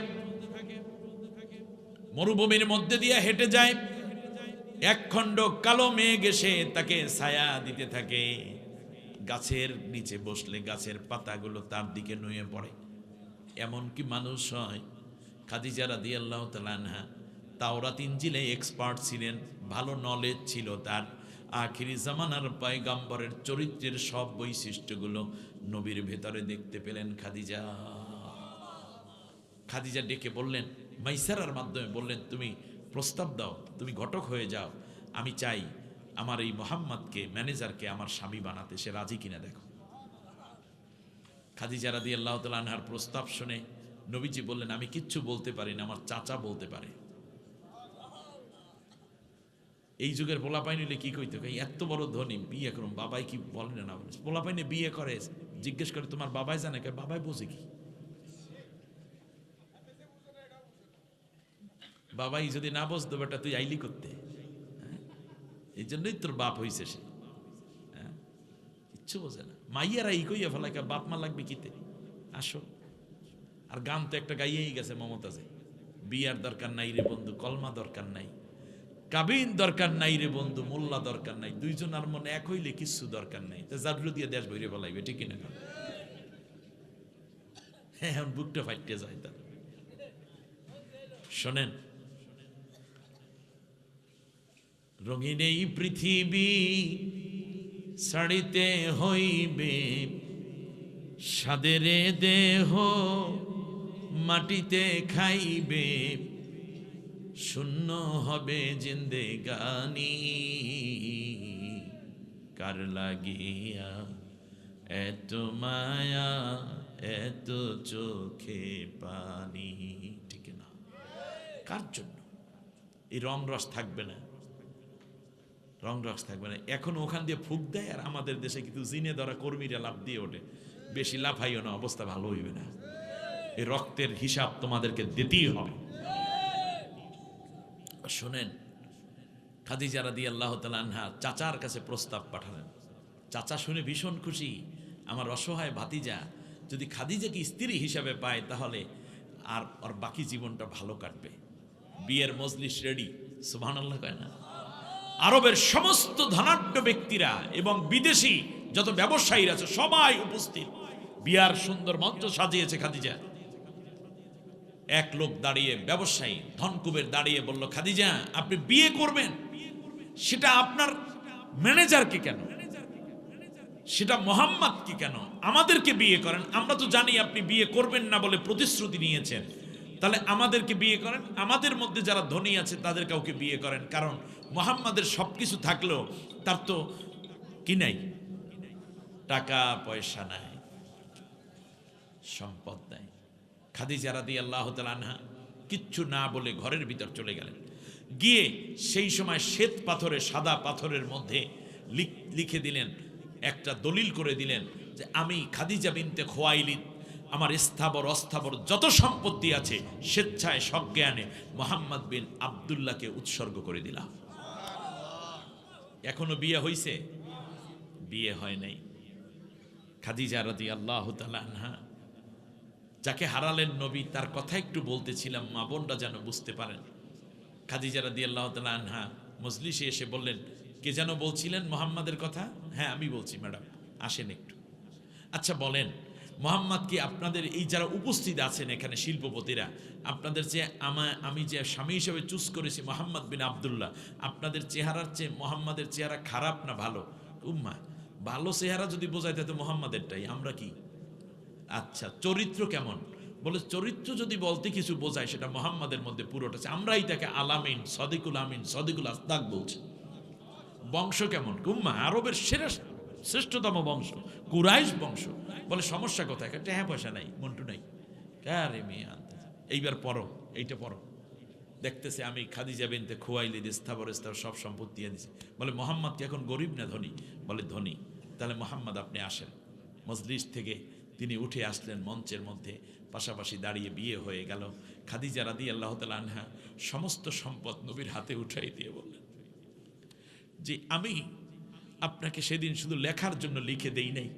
Speaker 1: মরুভূমির মধ্যে দিয়ে হেঁটে যায়, একখণ্ড কালো মেঘ এসে তাকে ছায়া দিতে থাকে। গাছের নিচে বসলে গাছের পাতাগুলো তার দিকে নুয়ে পড়ে। এমন কি মানুষ হয়? খাদিজা রাদিয়াল্লাহু তাআলা আনহা তাওরাত ইনজিলে এক্সপার্ট ছিলেন, ভালো নলেজ ছিল তার। আখিরি জামানার পয়গম্বরের চরিত্রের সব বৈশিষ্ট্যগুলো নবীর ভেতরে দেখতে পেলেন খাদিজা। খাদিজা ডেকে বললেন, মাইসারার মাধ্যমে বললেন, তুমি প্রস্তাব দাও, তুমি ঘটক হয়ে যাও, আমি চাই আমার এই মোহাম্মদকে, ম্যানেজারকে আমার স্বামী বানাতে, সে রাজি কিনা দেখো। খাদিজা রাদিয়াল্লাহু তাআলা আনহার প্রস্তাব শুনে নবীজি বললেন, আমি কিচ্ছু বলতে পারি না, আমার চাচা বলতে পারে। এই যুগের পোলাপাইন হইলে কি কইতো, এত বড় ধনী, বিয়ে করুন, বাবাই কি বলে না বলে। পোলাপাইনে বিয়ে করে, জিজ্ঞেস করে তোমার বাবাই জানে, বাবাই বোঝে কি, বাবাই যদি না বুঝতো বেটা তুই আইলি করতে, এই জন্যই তোর বাপ হইছে সে, কিচ্ছু বোঝে না। মাইয়ারা এই কইয়া ফেলায়, বাপ মা লাগবে কিতে, আসো। আর গান তো একটা গাইয়েই গেছে মমতাজে, বিয়ার দরকার নাই রে বন্ধু, কলমা দরকার নাই, কাবিন দরকার নাই রে বন্ধু, মোল্লা দরকার নাই, দুইজন আর মনে এক হইলে কিচ্ছু দরকার নাই, তা জাদু দিয়ে দেশ বইরে ফেলাইবে, ঠিক কিনা? হ্যাঁ, বুকটা ফাইটে যায় তার। শোনেন, রঙিন এই পৃথিবী ছাড়িতে হইবে, সাদেরে দেহ মাটিতে খাইবে, শূন্য হবে জিন্দেগানি, কার লাগিয়া এত মায়া এত চোখে পানি, ঠিক না? কার জন্য? এই রং রস থাকবে না, রং রস থাকবে না। এখন ওখান দিয়ে ফুক দেয়, আর আমাদের দেশে কিন্তু জিনে ধরা কর্মীরা লাভ দিয়ে ওঠে। বেশি লাফাইও না, অবস্থা ভালো হইবে না। এই রক্তের হিসাব তোমাদেরকে দিতেই হবে। শোনেন, খাদিজা রাদিয়াল্লাহু তাআলা আনহা চাচার কাছে প্রস্তাব পাঠালেন। চাচা শুনে ভীষণ খুশি, আমার অসহায় ভাতিজা যদি খাদিজাকে স্ত্রী হিসাবে পায় তাহলে আর ওর বাকি জীবনটা ভালো কাটবে। বিয়ের মজলিস রেডি, সুবহানাল্লাহ কয় না? আরবের সমস্ত ধনাঢ্য ব্যক্তিরা এবং বিদেশি যত ব্যবসায়ী আছে সবাই উপস্থিত। বিয়ার সুন্দর মঞ্চ সাজিয়েছে খাদিজা। এক লোক দাঁড়িয়ে, ব্যবসায়ী ধনকুবের দাঁড়িয়ে বলল, খাদিজা আপনি বিয়ে করবেন, সেটা আপনার ম্যানেজারকে কেন, সেটা মোহাম্মদকে কেন, আমাদেরকে বিয়ে করেন। আমরা তো জানি আপনি বিয়ে করবেন না বলে প্রতিশ্রুতি নিয়েছেন, তাহলে আমাদেরকে বিয়ে করেন। আমাদের মধ্যে যারা ধনী আছে তাদের কাউকে বিয়ে করেন, কারণ মোহাম্মদের সবকিছু থাকলেও তার তো কি নাই, টাকা পয়সা নাই, সম্পদ নাই। খাদিজা রাদিয়াল্লাহু তাআলা আনহা কিচ্ছু না বলে ঘরের ভিতর চলে গেলেন। গিয়ে সেই সময় শ্বেত পাথরে, সাদা পাথরের মধ্যে লিখে দিলেন, একটা দলিল করে দিলেন যে আমি খাদিজা বিনতে খুয়াইলিদ আমার স্থাবর অস্থাবর যত সম্পত্তি আছে স্বেচ্ছায় সজ্ঞানে মোহাম্মদ বিন আব্দুল্লাহকে উৎসর্গ করে দিলাম। এখনো বিয়ে হইছে? বিয়ে হয় নাই। খাদিজা রাদিয়াল্লাহু তাআলা আনহা যাকে হারালেন নবী, তার কথা একটু বলতেছিলাম, মা বোনরা যেন বুঝতে পারেন। খাদিজা রাদিয়াল্লাহু তাআলা আনহা মজলিসে এসে বললেন, কে যেন বলছিলেন মোহাম্মদের কথা? হ্যাঁ আমি বলছি ম্যাডাম, আসেন একটু। আচ্ছা বলেন, মোহাম্মদ কি আপনাদের এই যারা উপস্থিত আছেন এখানে শিল্পপতিরা, আপনাদের যে আমি যে স্বামী হিসেবে চুজ করেছি মোহাম্মদ বিন আব্দুল্লাহ, আপনাদের চেহারার চেয়ে মোহাম্মদের চেহারা খারাপ না ভালো? উম্মা ভালো চেহারা যদি বোঝাইতে তো মোহাম্মদেরটাই, আমরা কি? আচ্ছা চরিত্র কেমন? বলে চরিত্র যদি বলতে কিছু বোঝায় সেটা মোহাম্মদের মধ্যে পুরোটা আছে, আমরাই তাকে আলামিন, সদিকুল আমিন, সদিকুল আসদাক বলছি। বংশ কেমন? উম্মা আরবের শ্রেষ্ঠতম বংশ, কুরাইশ বংশ। বলে সমস্যা কোথায়? হ্যাঁ পয়সা নাই, মন্টু নাই। আরে মেয়ে আনতে, এইবার পড়ো, এইটা পড়ো। দেখতেছে আমি খাদিজা বিনতে খুয়াইলিদ স্থাবর সব সম্পত্তি দিয়ে দিছি। বলে মোহাম্মদ কি এখন গরিব না ধনী? বলে ধনী। তাহলে মোহাম্মদ আপনি আসেন। মজলিস থেকে তিনি উঠে আসলেন মঞ্চের মধ্যে, পাশাপাশি দাঁড়িয়ে বিয়ে হয়ে গেল। খাদিজা রাদিয়াল্লাহু তাআলা আনহা সমস্ত সম্পদ নবীর হাতে উঠাই দিয়ে বললেন যে আমি আপনাকে সেদিন শুধু লেখার জন্য লিখে দেই নাই,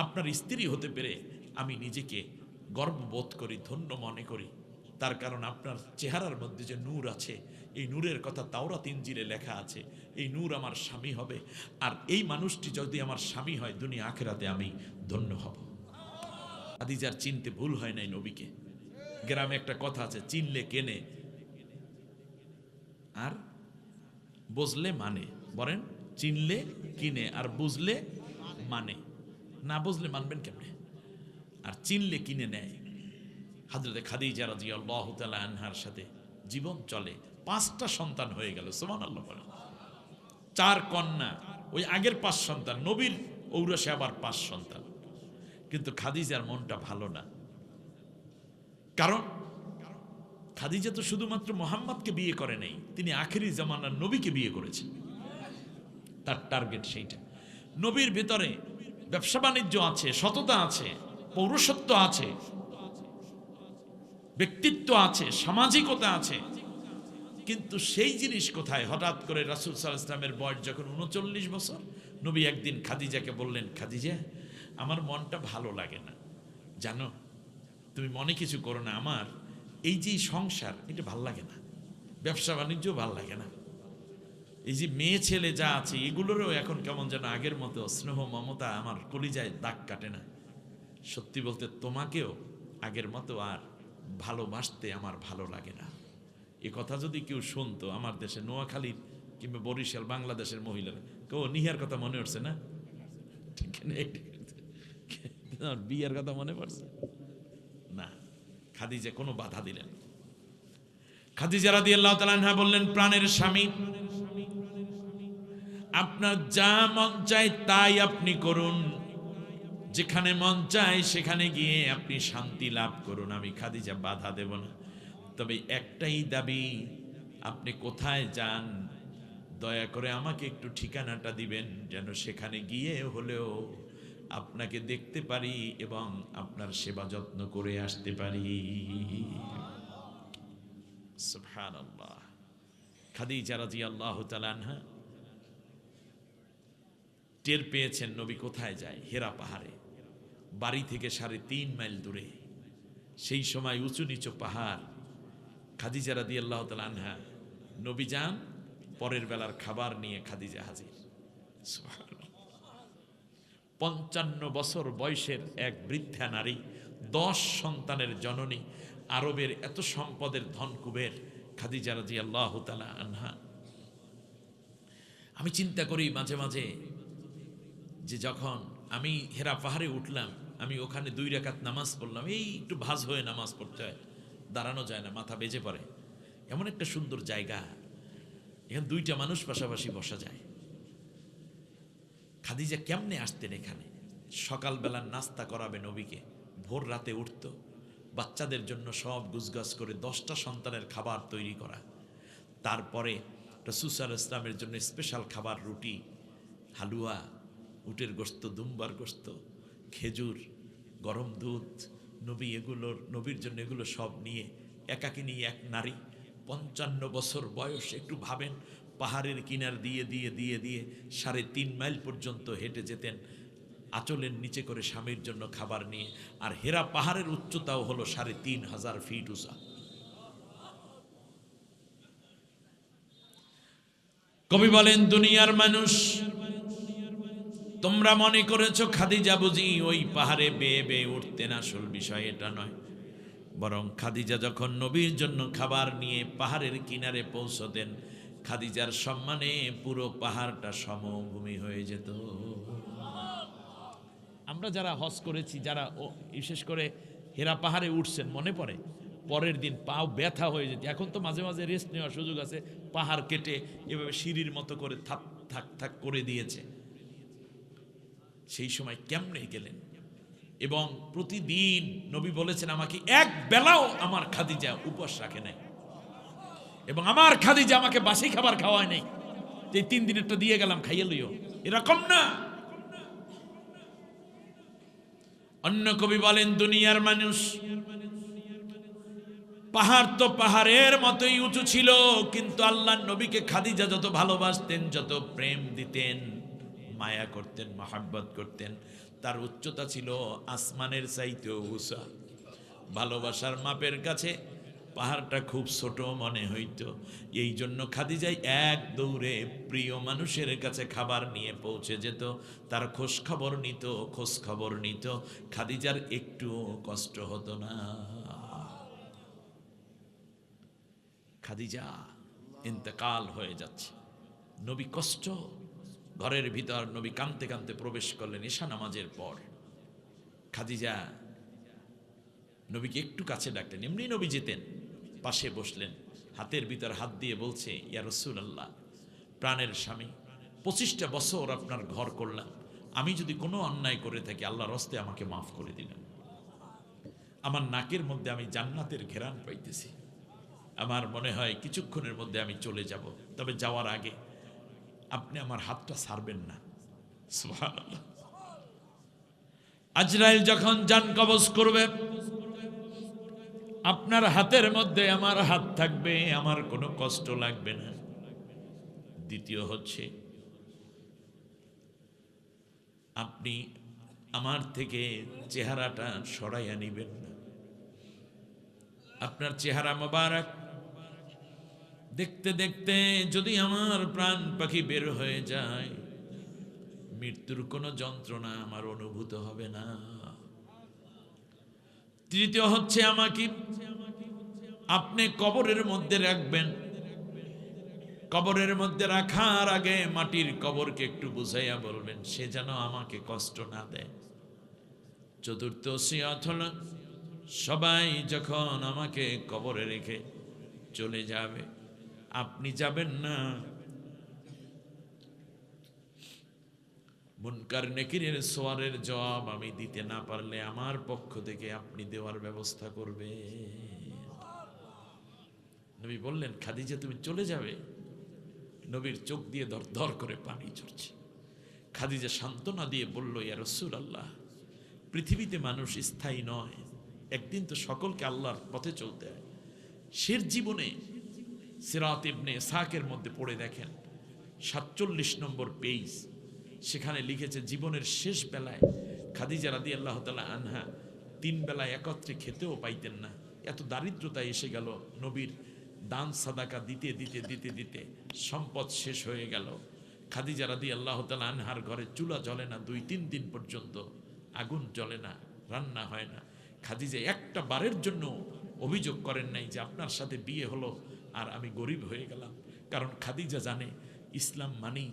Speaker 1: আপনার স্ত্রী হতে পেরে আমি নিজেকে গর্ববোধ করি, ধন্য মনে করি। তার কারণ আপনার চেহারার মধ্যে যে নূর আছে, এই নূরের কথা তাওরাত ইনজিলে লেখা আছে। এই নূর আমার স্বামী হবে, আর এই মানুষটি যদি আমার স্বামী হয় দুনিয়া আখিরাতে আমি ধন্য হব। খাদিজার চিনতে ভুল হয় নাই নবীকে। গ্রামে একটা কথা আছে, চিনলে কেনে আর বুঝলে মানে। বলেন চিনলে কিনে, আর বুঝলে মানে। না বুঝলে মানবেন কেমনে? আর চিনলে কিনে নেয়। হযরতে খাদিজা রাদিয়াল্লাহু তাআলা আনহার সাথে জীবন চলে, 5টা সন্তান হয়ে গেল। সুবহানাল্লাহ বলেন। 4 কন্যা, ওই আগের 5 সন্তান, নবীর ঔরসে আবার 5 সন্তান। কিন্তু খাদিজার মনটা ভালো না। কারণ খাদিজা তো শুধুমাত্র মুহাম্মদকে বিয়ে করে নাই, তিনি আখেরি জামানার নবীকে বিয়ে করেছেন। তার টার্গেট সেইটা। নবীর ভিতরে ব্যবসা বাণিজ্য আছে, সততা আছে, পৌরুষত্ব আছে, ব্যক্তিত্ব আছে, সামাজিকতা আছে, কিন্তু সেই জিনিস কোথায়? হঠাৎ করে রাসূল সাল্লাল্লাহু আলাইহি ওয়াসাল্লামের বয়স যখন ৩৯ বছর, নবী একদিন খাদিজাকে বললেন, খাদিজা, আমার মনটা ভালো লাগে না, জানো, তুমি মনে কিছু করো না, আমার এই যে সংসার, এটা ভাল লাগে না, ব্যবসা বাণিজ্য ভাল লাগে না, এই যে মেয়ে ছেলে যা আছে এগুলোরও এখন কেমন যেন আগের মতো স্নেহ মমতা আমার কলিজায় দাগ কাটে না। সত্যি বলতে তোমাকেও আগের মতো আর ভালোবাসতে আমার ভালো লাগে না। এ কথা যদি কেউ শুনতো, আমার দেশে নোয়াখালী কিংবা বরিশাল বাংলাদেশের মহিলারা কেউ নিহার কথা মনে পড়ছে না? ঠিক না? বিয়ের কথা মনে পড়ছে না। খাদিজা কোনো বাধা দিলেন। খাদিজা রাদিয়াল্লাহু তাআলা আনহা বললেন, প্রাণের স্বামী, আপনার যা মন চায় তাই আপনি করুন, যেখানে মন চায় সেখানে গিয়ে আপনি শান্তি লাভ করুন, আমি খাদিজা বাধা দেব না। তবে একটাই দাবি, আপনি কোথায় যান দয়া করে আমাকে একটু ঠিকানাটা দিবেন, যেন সেখানে গিয়ে হলেও আপনাকে দেখতে পারি এবং আপনার সেবা যত্ন করে আসতে পারি। সুবহানাল্লাহ। খাদিজা রাদিয়াল্লাহু তাআলা আনহা টের পেয়েছেন নবী কোথায় যায়। হেরা পাহাড়ে, বাড়ি থেকে 3.5 মাইল দূরে। সেই সময় উঁচু নিচু পাহাড়। খাদিজা রাদিয়াল্লাহু তাআলা আনহা, নবী যান, পরের বেলার খাবার নিয়ে খাদিজা হাজির। সুবহানাল্লাহ। 55 বছর বয়সের এক বৃদ্ধা নারী, 10 সন্তানের জননী, আরবের এত সম্পদের ধন কুবের খাদিজা রাদিয়াল্লাহু তাআলা আনহা। আমি চিন্তা করি মাঝে মাঝে যে যখন আমি হেরা পাহাড়ে উঠলাম, আমি ওখানে 2 রাকাত নামাজ পড়লাম, এই একটু ভাঁজ হয়ে নামাজ পড়তে হয়, দাঁড়ানো যায় না, মাথা বেজে পড়ে। এমন একটা সুন্দর জায়গা, এখানে 2টা মানুষ পাশাপাশি বসা যায়। খাদিজা কেমনে আসতেন এখানে? সকালবেলার নাস্তা করাবে নবীকে, ভোর রাতে উঠত, বাচ্চাদের জন্য সব গুছগাছ করে 10টা সন্তানের খাবার তৈরি করা, তারপরে রাসূল সাল্লাল্লাহু আলাইহি ওয়াসাল্লামের জন্য স্পেশাল খাবার, রুটি, হালুয়া, উটের গোশত, দুম্বার গোশত, খেজুর, গরম দুধ, নবীর জন্য এগুলো সব নিয়ে একাকিনী এক নারী, 55 বছর বয়স। একটু ভাবেন, পাহাড়ের কিনার দিয়ে দিয়ে দিয়ে দিয়ে 3.5 মাইল পর্যন্ত হেঁটে যেতেন আঁচলের নিচে করে স্বামীর জন্য খাবার নিয়ে। আর হেরা পাহাড়ের উচ্চতাও হলো 3,500 ফিট উঁচা। কবি বলেন, দুনিয়ার মানুষ তোমরা মনে করেছো খাদিজা বুঝি ওই পাহাড়ে বেয়ে বেয়ে উঠতেন, আসল বিষয় এটা নয়। বরং খাদিজা যখন নবীর জন্য খাবার নিয়ে পাহাড়ের কিনারে পৌঁছতেন, খাদিজার সম্মানে পুরো পাহাড়টা সমভূমি হয়ে যেত। আমরা যারা হজ করেছি, যারা বিশেষ করে হেরা পাহাড়ে উঠছেন, মনে পড়ে পরের দিন পাও ব্যথা হয়ে যেত। এখন তো মাঝে মাঝে রেস্ট নেওয়ার সুযোগ আছে, পাহাড় কেটে এভাবে সিঁড়ির মতো করে থাক থাক থাক করে দিয়েছে। সেই সময় কেমনে গেলেন? এবং প্রতিদিন নবী বলেছেন, আমাকে এক বেলাও আমার খাদিজা উপবাস রাখে নাই, এবং আমার খাদিজা আমাকে বাসি খাবার খাওয়ায় নাই যে 3 দিনেরটা দিয়ে গেলাম, খাইয়ে লইও, এরকম না। অন্য কবি বলেন, দুনিয়ার মানুষ, পাহাড় তো পাহাড়ের মতোই উঁচু ছিল, কিন্তু আল্লাহর নবীকে খাদিজা যত ভালোবাসতেন, যত প্রেম দিতেন, মায়া করতেন, মহব্বত করতেন, তার উচ্চতা ছিল আসমানের চাইতেও উঁচা। ভালোবাসার মাপের কাছে পাহাড়টা খুব ছোট মনে হইত। এই জন্য খাদিজাই এক দৌড়ে প্রিয় মানুষের কাছে খাবার নিয়ে পৌঁছে যেত, তার খোঁজ খবর নিত। খাদিজার একটু কষ্ট হতো না। খাদিজা ইন্তেকাল হয়ে যাচ্ছে, নবী কষ্ট, ঘরের ভিতর নবী কাঁদতে কাঁদতে প্রবেশ করলেন ঈশা নামাজের পর। খাদিজা নবীকে একটু কাছে ডাকলেন, এমনি নবী যেতেন, পাশে বসলেন, হাতের ভিতর হাত দিয়ে বলছে, ইয়া রাসূলুল্লাহ, প্রাণের স্বামী, 25টা বছর আপনার ঘর করলাম, আমি যদি কোনো অন্যায় করে থাকি আল্লাহর হস্তে আমাকে মাফ করে দিলেন। আমার নাকের মধ্যে আমি জান্নাতের ঘেরান পাইতেছি, আমার মনে হয় কিছুক্ষণের মধ্যে আমি চলে যাব, তবে যাওয়ার আগে আপনি আমার হাতটা ছাড়বেন না। সুবহানাল্লাহ। আজরাইল যখন জান কবজ করবে, আপনার হাতের মধ্যে আমার হাত থাকবে, আমার কোনো কষ্ট লাগবে না। দ্বিতীয় হচ্ছে, আপনি আমার থেকে চেহারাটা সরাইয়া নিবেন না। আপনার চেহারা মোবারক দেখতে দেখতে যদি আমার প্রাণ পাখি বের হয়ে যায়, মৃত্যুর কোনো যন্ত্রণা আমার অনুভূত হবে না। তৃতীয় হচ্ছে, আমাকে আপনি কবরের মধ্যে রাখবেন, কবরের মধ্যে রাখার আগে মাটির কবরকে একটু বুঝাইয়া বলবেন সে যেন আমাকে কষ্ট না দেয়। চতুর্থ ওসিয়ত হলো, সবাই যখন আমাকে কবরে রেখে চলে যাবে, আপনি যাবেন না। মুনকার নেকিরের সওয়ালের জবাব আমি দিতে না পারলে আমার পক্ষ থেকে আপনি দেওয়ার ব্যবস্থা করবে। নবী বললেন, খাদিজা তুমি চলে যাবে? নবীর চোখ দিয়ে ধর ধর করে পানি ঝরছে। খাদিজা সান্ত্বনা দিয়ে বলল, ইয়া রাসূলুল্লাহ, পৃথিবীতে মানুষ স্থায়ী নয়, একদিন তো সকলকে আল্লাহর পথে চলতে হয়। শের জীবনে সিরাত ইবনে ইসহাকের মধ্যে পড়ে দেখেন, 47 নম্বর পেজ, সেখানে লিখেছে জীবনের শেষ বেলায় খাদিজা রাদিয়াল্লাহু তাআলা আনহা 3 বেলায় একত্রে খেতেও পাইতেন না, এত দারিদ্রতা এসে গেল। নবীর দান সাদাকা দিতে দিতে দিতে দিতে সম্পদ শেষ হয়ে গেল। খাদিজা রাদিয়াল্লাহু তাআলা আনহার ঘরে চুলা জ্বলে না, 2-3 দিন পর্যন্ত আগুন জ্বলে না, রান্না হয় না। খাদিজা একটা বারের জন্য অভিযোগ করেন নাই যে আপনার সাথে বিয়ে হলো আর আমি গরিব হয়ে গেলাম, কারণ খাদিজা জানে ইসলাম মানি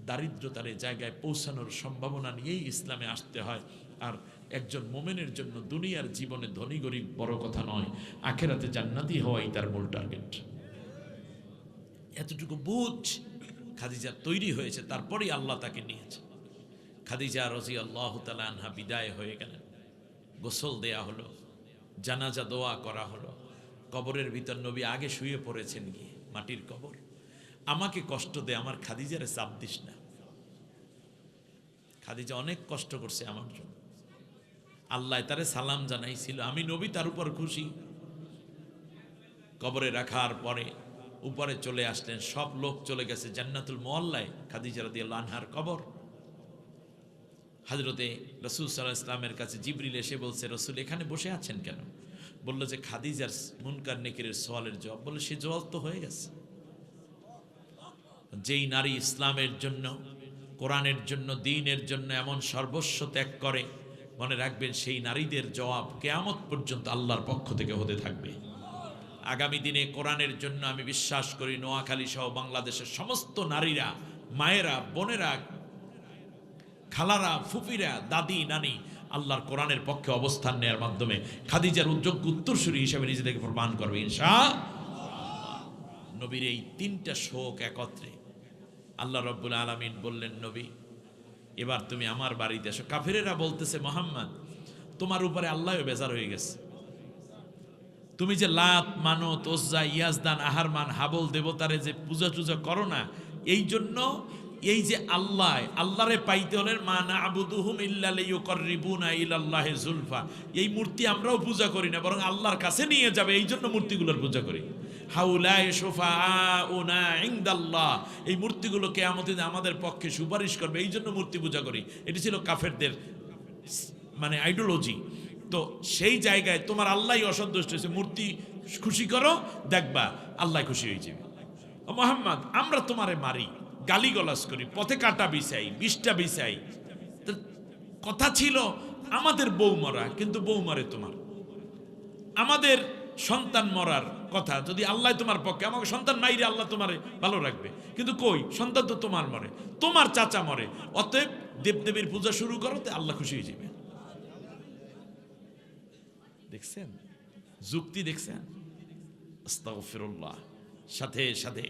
Speaker 1: দারিদ্রতার জায়গায় পৌঁছানোর সম্ভাবনা নিয়েই ইসলামে আসতে হয়। আর একজন মোমেনের জন্য দুনিয়ার জীবনে ধনী গরিব বড় কথা নয়, আখেরাতে জান্নাতি হওয়াই তার মূল টার্গেট। এতটুকু বুঝ খাদিজা তৈরি হয়েছে, তারপরেই আল্লাহ তাকে নিয়েছে। খাদিজা রাদিয়াল্লাহু তাআলা আনহা বিদায় হয়ে গেলেন, গোসল দেয়া হলো, জানাজা দোয়া করা হলো। কবরের ভিতর নবী আগে শুয়ে পড়েছেন গিয়ে, মাটির কবর। আমাকে কষ্ট দে, আমার খাদিজারে চাপ দিস না। খাদিজা অনেক কষ্ট করছে আমার জন্য, আল্লাহ তারে সালাম জানাইছিল, আমি নবী তার উপর খুশি। কবরে রাখার পরে উপরে চলে আসলেন, সব লোক চলে গেছে জান্নাতুল মুআল্লায়, খাদিজা রাদিয়াল্লাহু আনহার কবর। হযরতে রাসূল সাল্লাল্লাহু আলাইহি ওয়াসাল্লামের কাছে জিবরিল এসে বলছে, রাসূল এখানে বসে আছেন কেন? বলল যে খাদিজার মুনকার নেকিরের সওয়ালের জবাব। বলে সে জবাব তো হয়ে গেছে। যেই নারী ইসলামের জন্য, কোরআনের জন্য, দ্বীনের জন্য এমন সর্বস্ব ত্যাগ করে, মনে রাখবেন সেই নারীদের জবাব কিয়ামত পর্যন্ত আল্লাহর পক্ষ থেকে হতে থাকবে। আগামী দিনে কোরআনের জন্য আমি বিশ্বাস করি নোয়াখালী সহ বাংলাদেশের সমস্ত নারীরা, মায়েরা, বোনেরা, খালারা, ফুফিরা, দাদি, নানি আল্লাহর কোরআনের পক্ষে অবস্থান নেওয়ার মাধ্যমে খাদিজার যোগ্য উত্তরসূরি হিসেবে নিজেদেরকে প্রমাণ করবে ইনশাআল্লাহ। নবীর এই 3টা শোক একত্রে আল্লাহ রাব্বুল আলামিন বললেন, নবী এবার তুমি আমার বাড়িতে এসো। কাফেরেরা বলতেছে, মুহাম্মদ তোমার উপরে আল্লাহও বেজার হয়ে গেছে, তুমি যে লাত মানত, ওজ্জা, ইয়াজদান, আহারমান, হাবল দেবতারে যে পূজা টুজা করো না, এই জন্য এই যে আল্লাহরে পাইতে হলে মা না'বুদুহুম ইল্লা লিয়ুকাররিবুনা ইলাল্লাহি যুলফা, এই মূর্তি আমরাও পূজা করি না, বরং আল্লাহর কাছে নিয়ে যাবে, এই জন্য মূর্তিগুলোর পূজা করি। হাউলাই শুফাআউনা ইনদাল্লাহ, এই মূর্তিগুলো কিয়ামতে আমাদের পক্ষে সুপারিশ করবে, এই জন্য মূর্তি পূজা করি। এটি ছিল কাফেরদের মানে আইডিওলজি। তো সেই জায়গায় তোমার আল্লাহই অসন্তুষ্ট হয়েছে, মূর্তি খুশি করো, দেখবা আল্লাহ খুশি হয়ে যাবে। ও মুহাম্মদ আমরা তোমারে মারি, গালিগালাজ করি, পথে কাটা বিছাই, বিষটা বিছাই, কথা ছিল আমাদের বউ মারা, কিন্তু বউ মারে তোমার। আমাদের সন্তান মরার কথা, যদি আল্লাহ তোমার পক্ষে, আমাকে সন্তান মাইরে আল্লাহ তোমার ভালো রাখবে, কিন্তু কই সন্তান তো তোমার মরে, তোমার চাচা মরে, অতএব দেবদেবীর পূজা শুরু করো, তো আল্লাহ খুশি হয়ে যাবে। দেখছেন যুক্তি, দেখছেন? আস্তাগফিরুল্লাহ। সাথে সাথে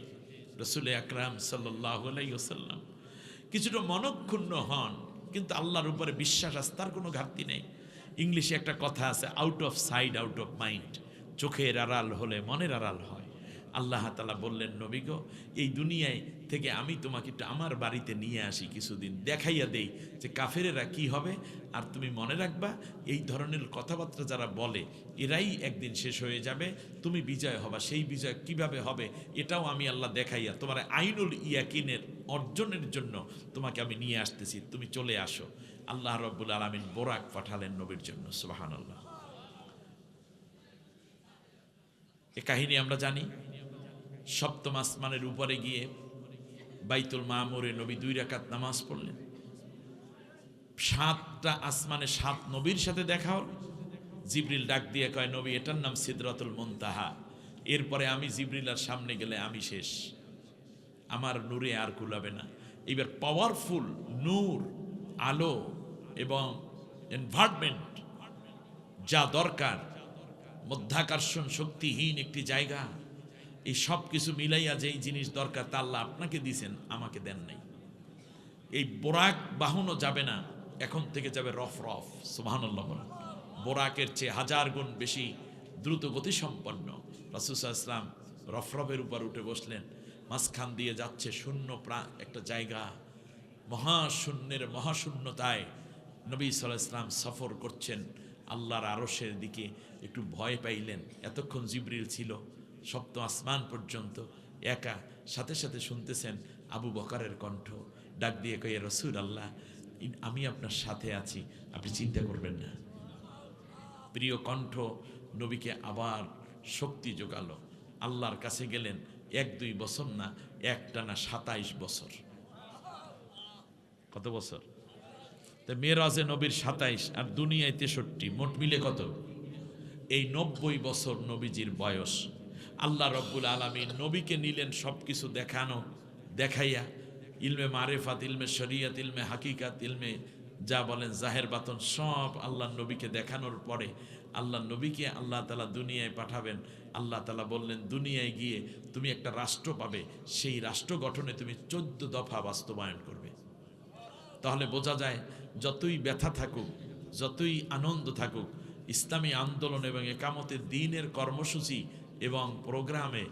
Speaker 1: রাসূল আকরাম সাল্লাল্লাহু আলাইহি ওয়াসাল্লাম কিছুটা মনক্ষুণ্ণ হন, কিন্তু আল্লাহর উপরে বিশ্বাস আস্থার কোনো ঘাটতি নেই। ইংলিশে একটা কথা আছে, out of side out of mind. চোখের আড়াল হলে মনের আড়াল হয়। আল্লাহ তাআলা বললেন, নবী গো, এই দুনিয়ায় থেকে আমি তোমাকে একটু আমার বাড়িতে নিয়ে আসি, কিছুদিন দেখাইয়া দেই যে কাফেরেরা কি হবে। আর তুমি মনে রাখবা, এই ধরনের কথাবার্তা যারা বলে এরাই একদিন শেষ হয়ে যাবে, তুমি বিজয় হবা। সেই বিজয় কিভাবে হবে এটাও আমি আল্লাহ দেখাইয়া তোমার আইনুল ইয়াকিনের অর্জনের জন্য তোমাকে আমি নিয়ে আসতেছি, তুমি চলে আসো। আল্লাহ রাব্বুল আলামিন বোরাক পাঠালেন নবীর জন্য। সুবহানাল্লাহ। এ কাহিনী আমরা জানি। সপ্তম আসমানের উপরে গিয়ে বাইতুল মামুরে নবী 2 রাকাত নামাজ পড়লেন। 7টা আসমানে 7 নবীর সাথে দেখা হল। জিবরিল ডাক দিয়ে কয়, নবী, এটার নাম সিদরাতুল মুনতাহা। এরপরে আমি জিবরিলের সামনে গেলে আমি শেষ, আমার নূরে আর কুলাবে না। এবার পাওয়ারফুল নূর, আলো এবং এনভায়রনমেন্ট যা দরকার, মধ্যাকর্ষণ শক্তিহীন একটি জায়গা, এই সব কিছু মিলাইয়া যেই জিনিস দরকার তা আল্লাহ আপনাকে দিয়েছেন, আমাকে দেন নাই। এই বোরাক বাহনও যাবে না, এখন থেকে যাবে রফ রফ। সুবহানাল্লাহ। বোরাকের চেয়ে 1000 গুণ বেশি দ্রুত গতি সম্পন্ন। রাসূল সাল্লাল্লাহু আলাইহি ওয়াসাল্লাম রফরফের উপর উঠে বসলেন। মাঝখান দিয়ে যাচ্ছে শূন্য একটা জায়গা, মহাশূন্যের মহাশূন্যতায় নবী সাল্লাল্লাহু আলাইহি ওয়াসাল্লাম সফর করছেন আল্লাহর আরশের দিকে। একটু ভয় পাইলেন, এতক্ষণ জিবরিল ছিল সপ্তম আসমান পর্যন্ত একা। সাথে সাথে শুনতেছেন আবু বকরের কণ্ঠ, ডাক দিয়ে কয়ে, রাসূলুল্লাহ, আমি আপনার সাথে আছি, আপনি চিন্তা করবেন না। প্রিয় কণ্ঠ নবীকে আবার শক্তি যোগালো। আল্লাহর কাছে গেলেন 1-2 বছর না, একটানা 27 বছর। কত বছর? মেরাজে নবীর 27 আর দুনিয়ায় 63, মোট মিলে কত? এই 90 বছর নবীজির বয়স। আল্লাহ রব্বুল আলামিন নবীকে নিলেন সব কিছু দেখাইয়া, ইলমে মারেফাত, ইলমে শরিয়ত, ইলমে হাকিকাত, ইলমে যা বলেন জাহের বাতন, সব আল্লাহ নবীকে দেখানোর পরে আল্লাহ নবীকে আল্লাহ তাআলা দুনিয়ায় পাঠাবেন। আল্লাহ তাআলা বললেন, দুনিয়ায় গিয়ে তুমি একটা রাষ্ট্র পাবে, সেই রাষ্ট্র গঠনে তুমি 14 দফা বাস্তবায়ন করবে। তাহলে বোঝা যায়, যতই ব্যথা থাকুক, যতই আনন্দ থাকুক, ইসলামী আন্দোলন এবং একামতের দ্বীনের কর্মসূচি এবং প্রোগ্রামে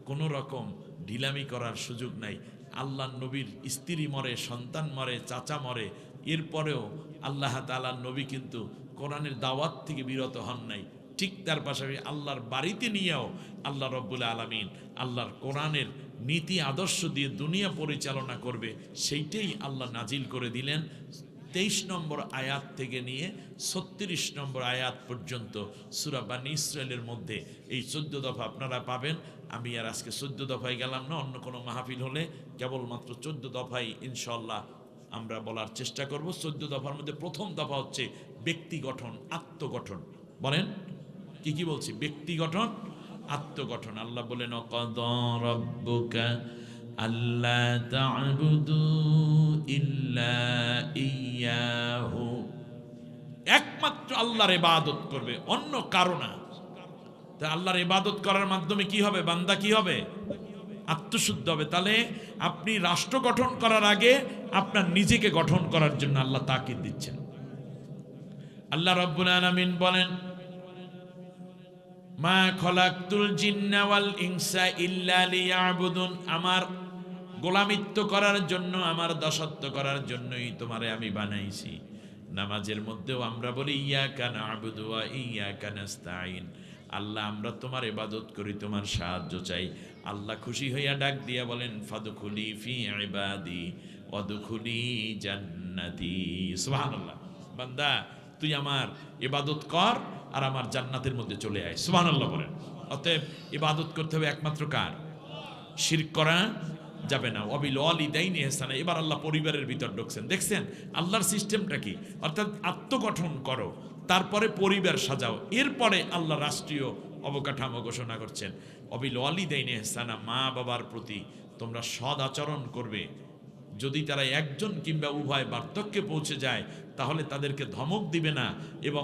Speaker 1: কোনো রকম ঢিলামি করার সুযোগ নাই। আল্লাহ নবীর স্ত্রী মরে, সন্তান মরে, চাচা মরে, এরপরেও আল্লাহ তাআলার নবী কিন্তু কোরআনের দাওয়াত থেকে বিরত হন নাই। ঠিক তার পাশাপাশি আল্লাহর বাড়িতে নিয়েও আল্লাহ রব্বুল আলামিন আল্লাহর কোরআনের নীতি আদর্শ দিয়ে দুনিয়া পরিচালনা করবে, সেইটাই আল্লাহ নাজিল করে দিলেন। 23 নম্বর আয়াত থেকে নিয়ে 36 নম্বর আয়াত পর্যন্ত সূরা বানী ইসরাঈলের মধ্যে এই 14 দফা আপনারা পাবেন। আমি আর আজকে 14 দফায় গেলাম না, অন্য কোনো মাহফিল হলে কেবলমাত্র 14 দফাই ইনশাআল্লাহ আমরা বলার চেষ্টা করব। 14 দফার মধ্যে প্রথম দফা হচ্ছে ব্যক্তি গঠন, আত্মগঠন। বলেন কি কি বলছি? ব্যক্তি গঠন, আত্মগঠন। আল্লাহ বলেন, অকাদা রাব্বুকা আল্লা তা'বুদু ইল্লা ইয়াহু, একমাত্র আল্লাহর ইবাদত করবে, অন্য কারো না। তা আল্লাহর ইবাদত করার মাধ্যমে কি হবে? বান্দা কি হবে? আত্মশুদ্ধ হবে। তাহলে আপনি রাষ্ট্র গঠন করার আগে আপনার নিজেকে গঠন করার জন্য আল্লাহ তাকিদ দিচ্ছেন। আল্লাহ রাব্বুল আলামিন বলেন, মা খলাকতুল জিন্না ওয়াল ইনসা ইল্লা লিয়াবুদুন, আমার গোলামিত্ব করার জন্য, আমার দাসত্ব করার জন্যই তোমারে আমি বানাইছি। নামাজের মধ্যেও আমরা বলি ইয়াকা না'বুদু ওয়া ইয়াকা নাস্তাঈন, আল্লাহ আমরা তোমার ইবাদত করি, তোমার সাহায্য চাই। আল্লাহ খুশি হইয়া ডাক দিয়া বলেন, ফাদখুলি ফি ইবাদি ওয়াদখুলি জান্নাতি। সুবহানাল্লাহ। বান্দা তুই আমার ইবাদত কর আর আমার জান্নাতের মধ্যে চলে আয়। সুবহানাল্লাহ বলেন। অতএব ইবাদত করতে হবে একমাত্র কার? শিরক করা যাবে না। ওয়াবিল ওয়ালিদাইনি ইহসানা। এবার আল্লাহ পরিবারের ভিতর ঢুকছেন। দেখছেন আল্লাহর সিস্টেমটা কি? অর্থাৎ আত্মগঠন করো, তারপরে পরিবার সাজাও, এরপরে আল্লাহ রাষ্ট্রীয় অবকাঠামো ঘোষণা করছেন, অবিল ওয়ালিদাইনি ইহসানা, মা বাবার প্রতি তোমরা সদ আচরণ করবে। যদি তারা একজন কিংবা উভয় বার্ধক্যে পৌঁছে যায় তাহলে তাদেরকে ধমক দিবে না এবং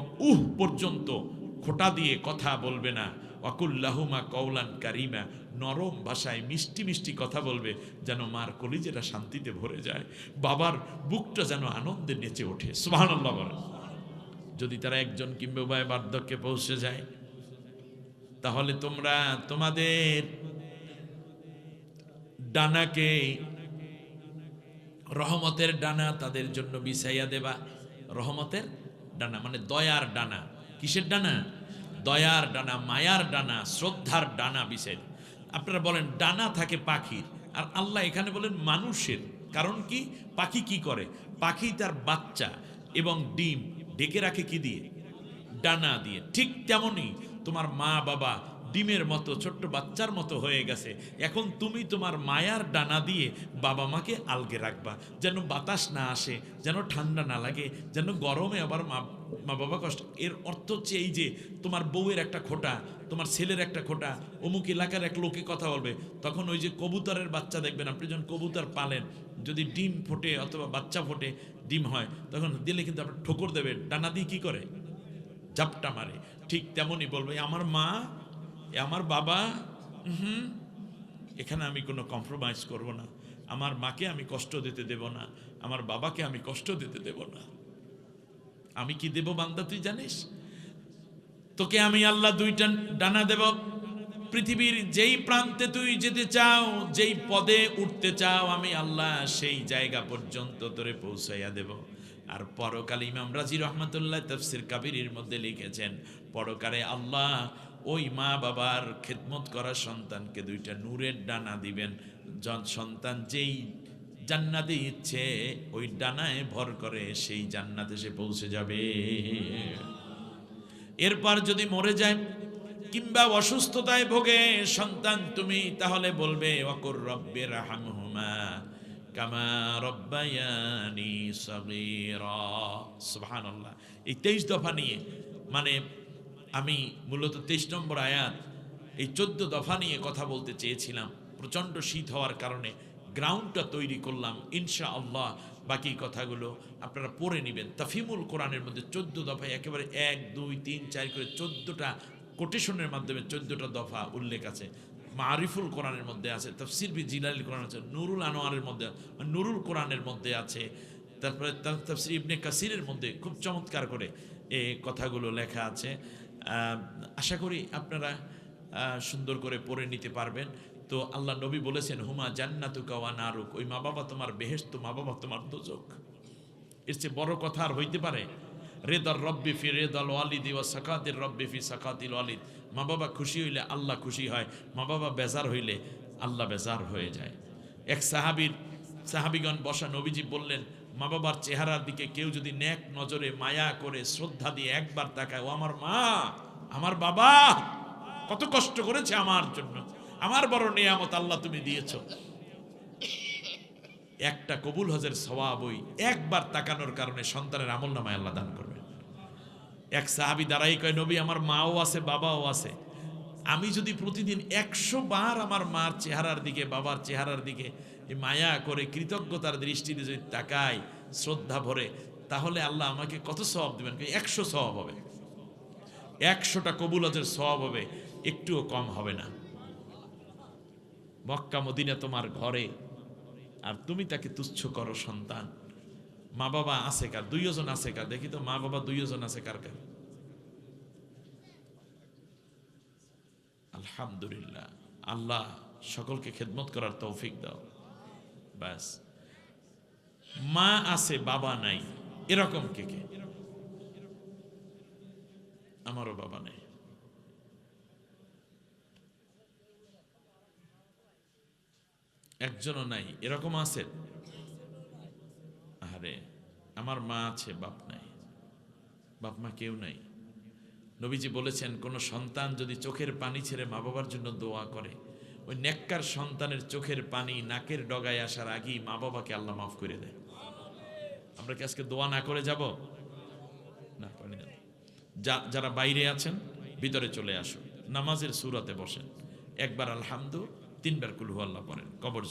Speaker 1: পর্যন্ত খোঁটা দিয়ে কথা বলবে না। ওয়াকুল্লাহুমা কওলান কারিমা, নরম ভাষায় মিষ্টি মিষ্টি কথা বলবে, যেন মার কলিজাটা শান্তিতে ভরে যায়, বাবার বুকটা যেন আনন্দে নেচে ওঠে। সুবহানাল্লাহ বলেন। যদি তারা একজন কিংবা উভয় বার্ধক্যে পৌঁছে যায় তাহলে তোমরা তোমাদের ডানাকে, রহমতের ডানা তাদের জন্য বিছাইয়া দেবা। রহমতের ডানা মানে দয়ার ডানা। কিসের ডানা? দয়ার ডানা, মায়ার ডানা, শ্রদ্ধার ডানা বিছাই। আপনারা বলেন ডানা থাকে পাখির, আর আল্লাহ এখানে বলেন মানুষের। কারণ কি? পাখি কি করে? পাখি তার বাচ্চা এবং ডিম ঢেকে রাখে কি দিয়ে? ডানা দিয়ে। ঠিক তেমনি তোমার মা বাবা ডিমের মতো ছোট্ট বাচ্চার মতো হয়ে গেছে। এখন তুমি তোমার মায়ার ডানা দিয়ে বাবা মাকে আলগে রাখবা, যেন বাতাস না আসে, যেন ঠান্ডা না লাগে, যেন গরমে আবার মা বাবা কষ্ট। এর অর্থ হচ্ছে এই যে তোমার বউয়ের একটা খোঁটা, তোমার ছেলের একটা খোঁটা, অমুক এলাকার এক লোকে কথা বলবে, তখন ওই যে কবুতরের বাচ্চা দেখবেন, আপনি যখন কবুতর পালেন, যদি ডিম ফোটে অথবা বাচ্চা ফোটে, ডিম হয়, তখন দিলে কিন্তু আপনার ঠোকর দেবে, ডানা দিয়ে কি করে? ঝাপটা মারে। ঠিক তেমনই বলবে আমার মা, আমার বাবা, এখানে আমি কোনো কম্প্রোমাইজ করব না। আমার মাকে আমি কষ্ট দিতে দেব না, আমার বাবাকে আমি কষ্ট দিতে দেব না। আমি কি দেব বান্দা তুই জানিস? তোকে আমি আল্লাহ দুইটা ডানা দেব। পৃথিবীর যেই প্রান্তে তুই যেতে চাও, যেই পদে উঠতে চাও, আমি আল্লাহ সেই জায়গা পর্যন্ত তোরে পৌঁছাইয়া দেব। আর পরকালে ইমাম রাজি রহমাতুল্লাহ তাফসির কাবীরের মধ্যে লিখেছেন, পরকালে আল্লাহ ওই মা বাবার খেদমত করা সন্তানকে দুইটা নূরের ডানা দিবেন। সন্তান যেই জান্নাতে ইচ্ছে ওই ডানায় ভর করে সেই জান্নাতে সে পৌঁছে যাবে। এরপর যদি মরে যায় কিংবা অসুস্থতায় ভোগে সন্তান তুমি, তাহলে বলবে ওয়াকুর রব্বির রাহমহুমা কামা রব্বায়ানি সগীরা। সুবহানাল্লাহ। এই 23 দফা নিয়ে, মানে আমি মূলত 23 নম্বর আয়াত, এই 14 দফা নিয়ে কথা বলতে চেয়েছিলাম। প্রচণ্ড শীত হওয়ার কারণে গ্রাউন্ডটা তৈরি করলাম। ইনশাআল্লাহ বাকি কথাগুলো আপনারা পড়ে নেবেন। তাফহিমুল কোরআনের মধ্যে 14 দফায় একেবারে 1 2 3 4 করে 14টা কোটেশনের মাধ্যমে 14টা দফা উল্লেখ আছে। মারিফুল কোরআনের মধ্যে আছে, তাফসির বি জিলালিল কোরআন আছে, নুরুল আনোয়ারের মধ্যে, নুরুল কোরআনের মধ্যে আছে, তারপরে তাফসির ইবনে কাসিরের মধ্যে খুব চমৎকার করে এই কথাগুলো লেখা আছে। আশা করি আপনারা সুন্দর করে পড়ে নিতে পারবেন। তো আল্লাহ নবী বলেছেন হুমা জান্নাতুকা ওয়া নারুক, ওই মা বাবা তোমার বেহেশত, মা বাবা তোমার দোজখ। এর চেয়ে বড় কথা আর হইতে পারে? রেদার রব্বি ফি রেদাল ওয়ালিদি ওয়া সাকাতির রব্বি ফি সাকাতিল ওয়ালিদ। মা বাবা খুশি হইলে আল্লাহ খুশি হয়, মা বাবা বেজার হইলে আল্লাহ বেজার হয়ে যায়। এক সাহাবীগণ বসা, নবীজি বললেন মা বাবার চেহারার দিকে কেউ যদি নেক নজরে মায়া করে শ্রদ্ধা দিয়ে একবার তাকায়, ও আমার মা, আমার বাবা কত কষ্ট করেছে আমার জন্য, আমার বড় নিয়ামত আল্লাহ তুমি দিয়েছো, একটা কবুল হজের সওয়াব ওই একবার তাকানোর কারণে সন্তানের আমলনামায় আল্লাহ দান করবে। এক সাহাবী দাঁড়াই কয়, নবী আমার মাও আছে বাবাও আছে, আমি যদি প্রতিদিন 100 বার আমার মার চেহারার দিকে বাবার চেহারার দিকে মায়া করে কৃতজ্ঞতার দৃষ্টিতে যদি তাকাই শ্রদ্ধা ভরে, তাহলে আল্লাহ আমাকে কত সওয়াব দিবেন? 100 সওয়াব হবে, 100টা কবুল হজের সওয়াব হবে, একটুও কম হবে না। মক্কা মদিনা তোমার ঘরে, আর তুমি তাকে তুচ্ছ করো সন্তান। মা বাবা আছে কার? 2 জন আছে কার? দেখি তো মা বাবা 2 জন আছে কার কার? আলহামদুলিল্লাহ। আল্লাহ সকলকে খেদমত করার তৌফিক দাও। ব্যাস, মা আছে বাবা নাই, এরকম কে কে? আমারও বাবা নেই। একজনও নাই, এরকম আছে? আরে আমার মা আছে বাপ নাই, বাপ মা কেউ নাই। নবীজি বলেছেন কোন সন্তান যদি চোখের পানি ছেড়ে মা বাবার জন্য দোয়া করে, ওই নেককার সন্তানের চোখের পানি নাকের ডগায় আসার আগেই মা বাবাকে আল্লাহ মাফ করে দেয়। আমরা কি আজকে দোয়া না করে যাব? না, যারা বাইরে আছেন ভিতরে চলে আসুন, নামাজের সূরাতে বসেন, একবার আলহামদু, তিনবার কুল হু আল্লাহ পড়েন, কবর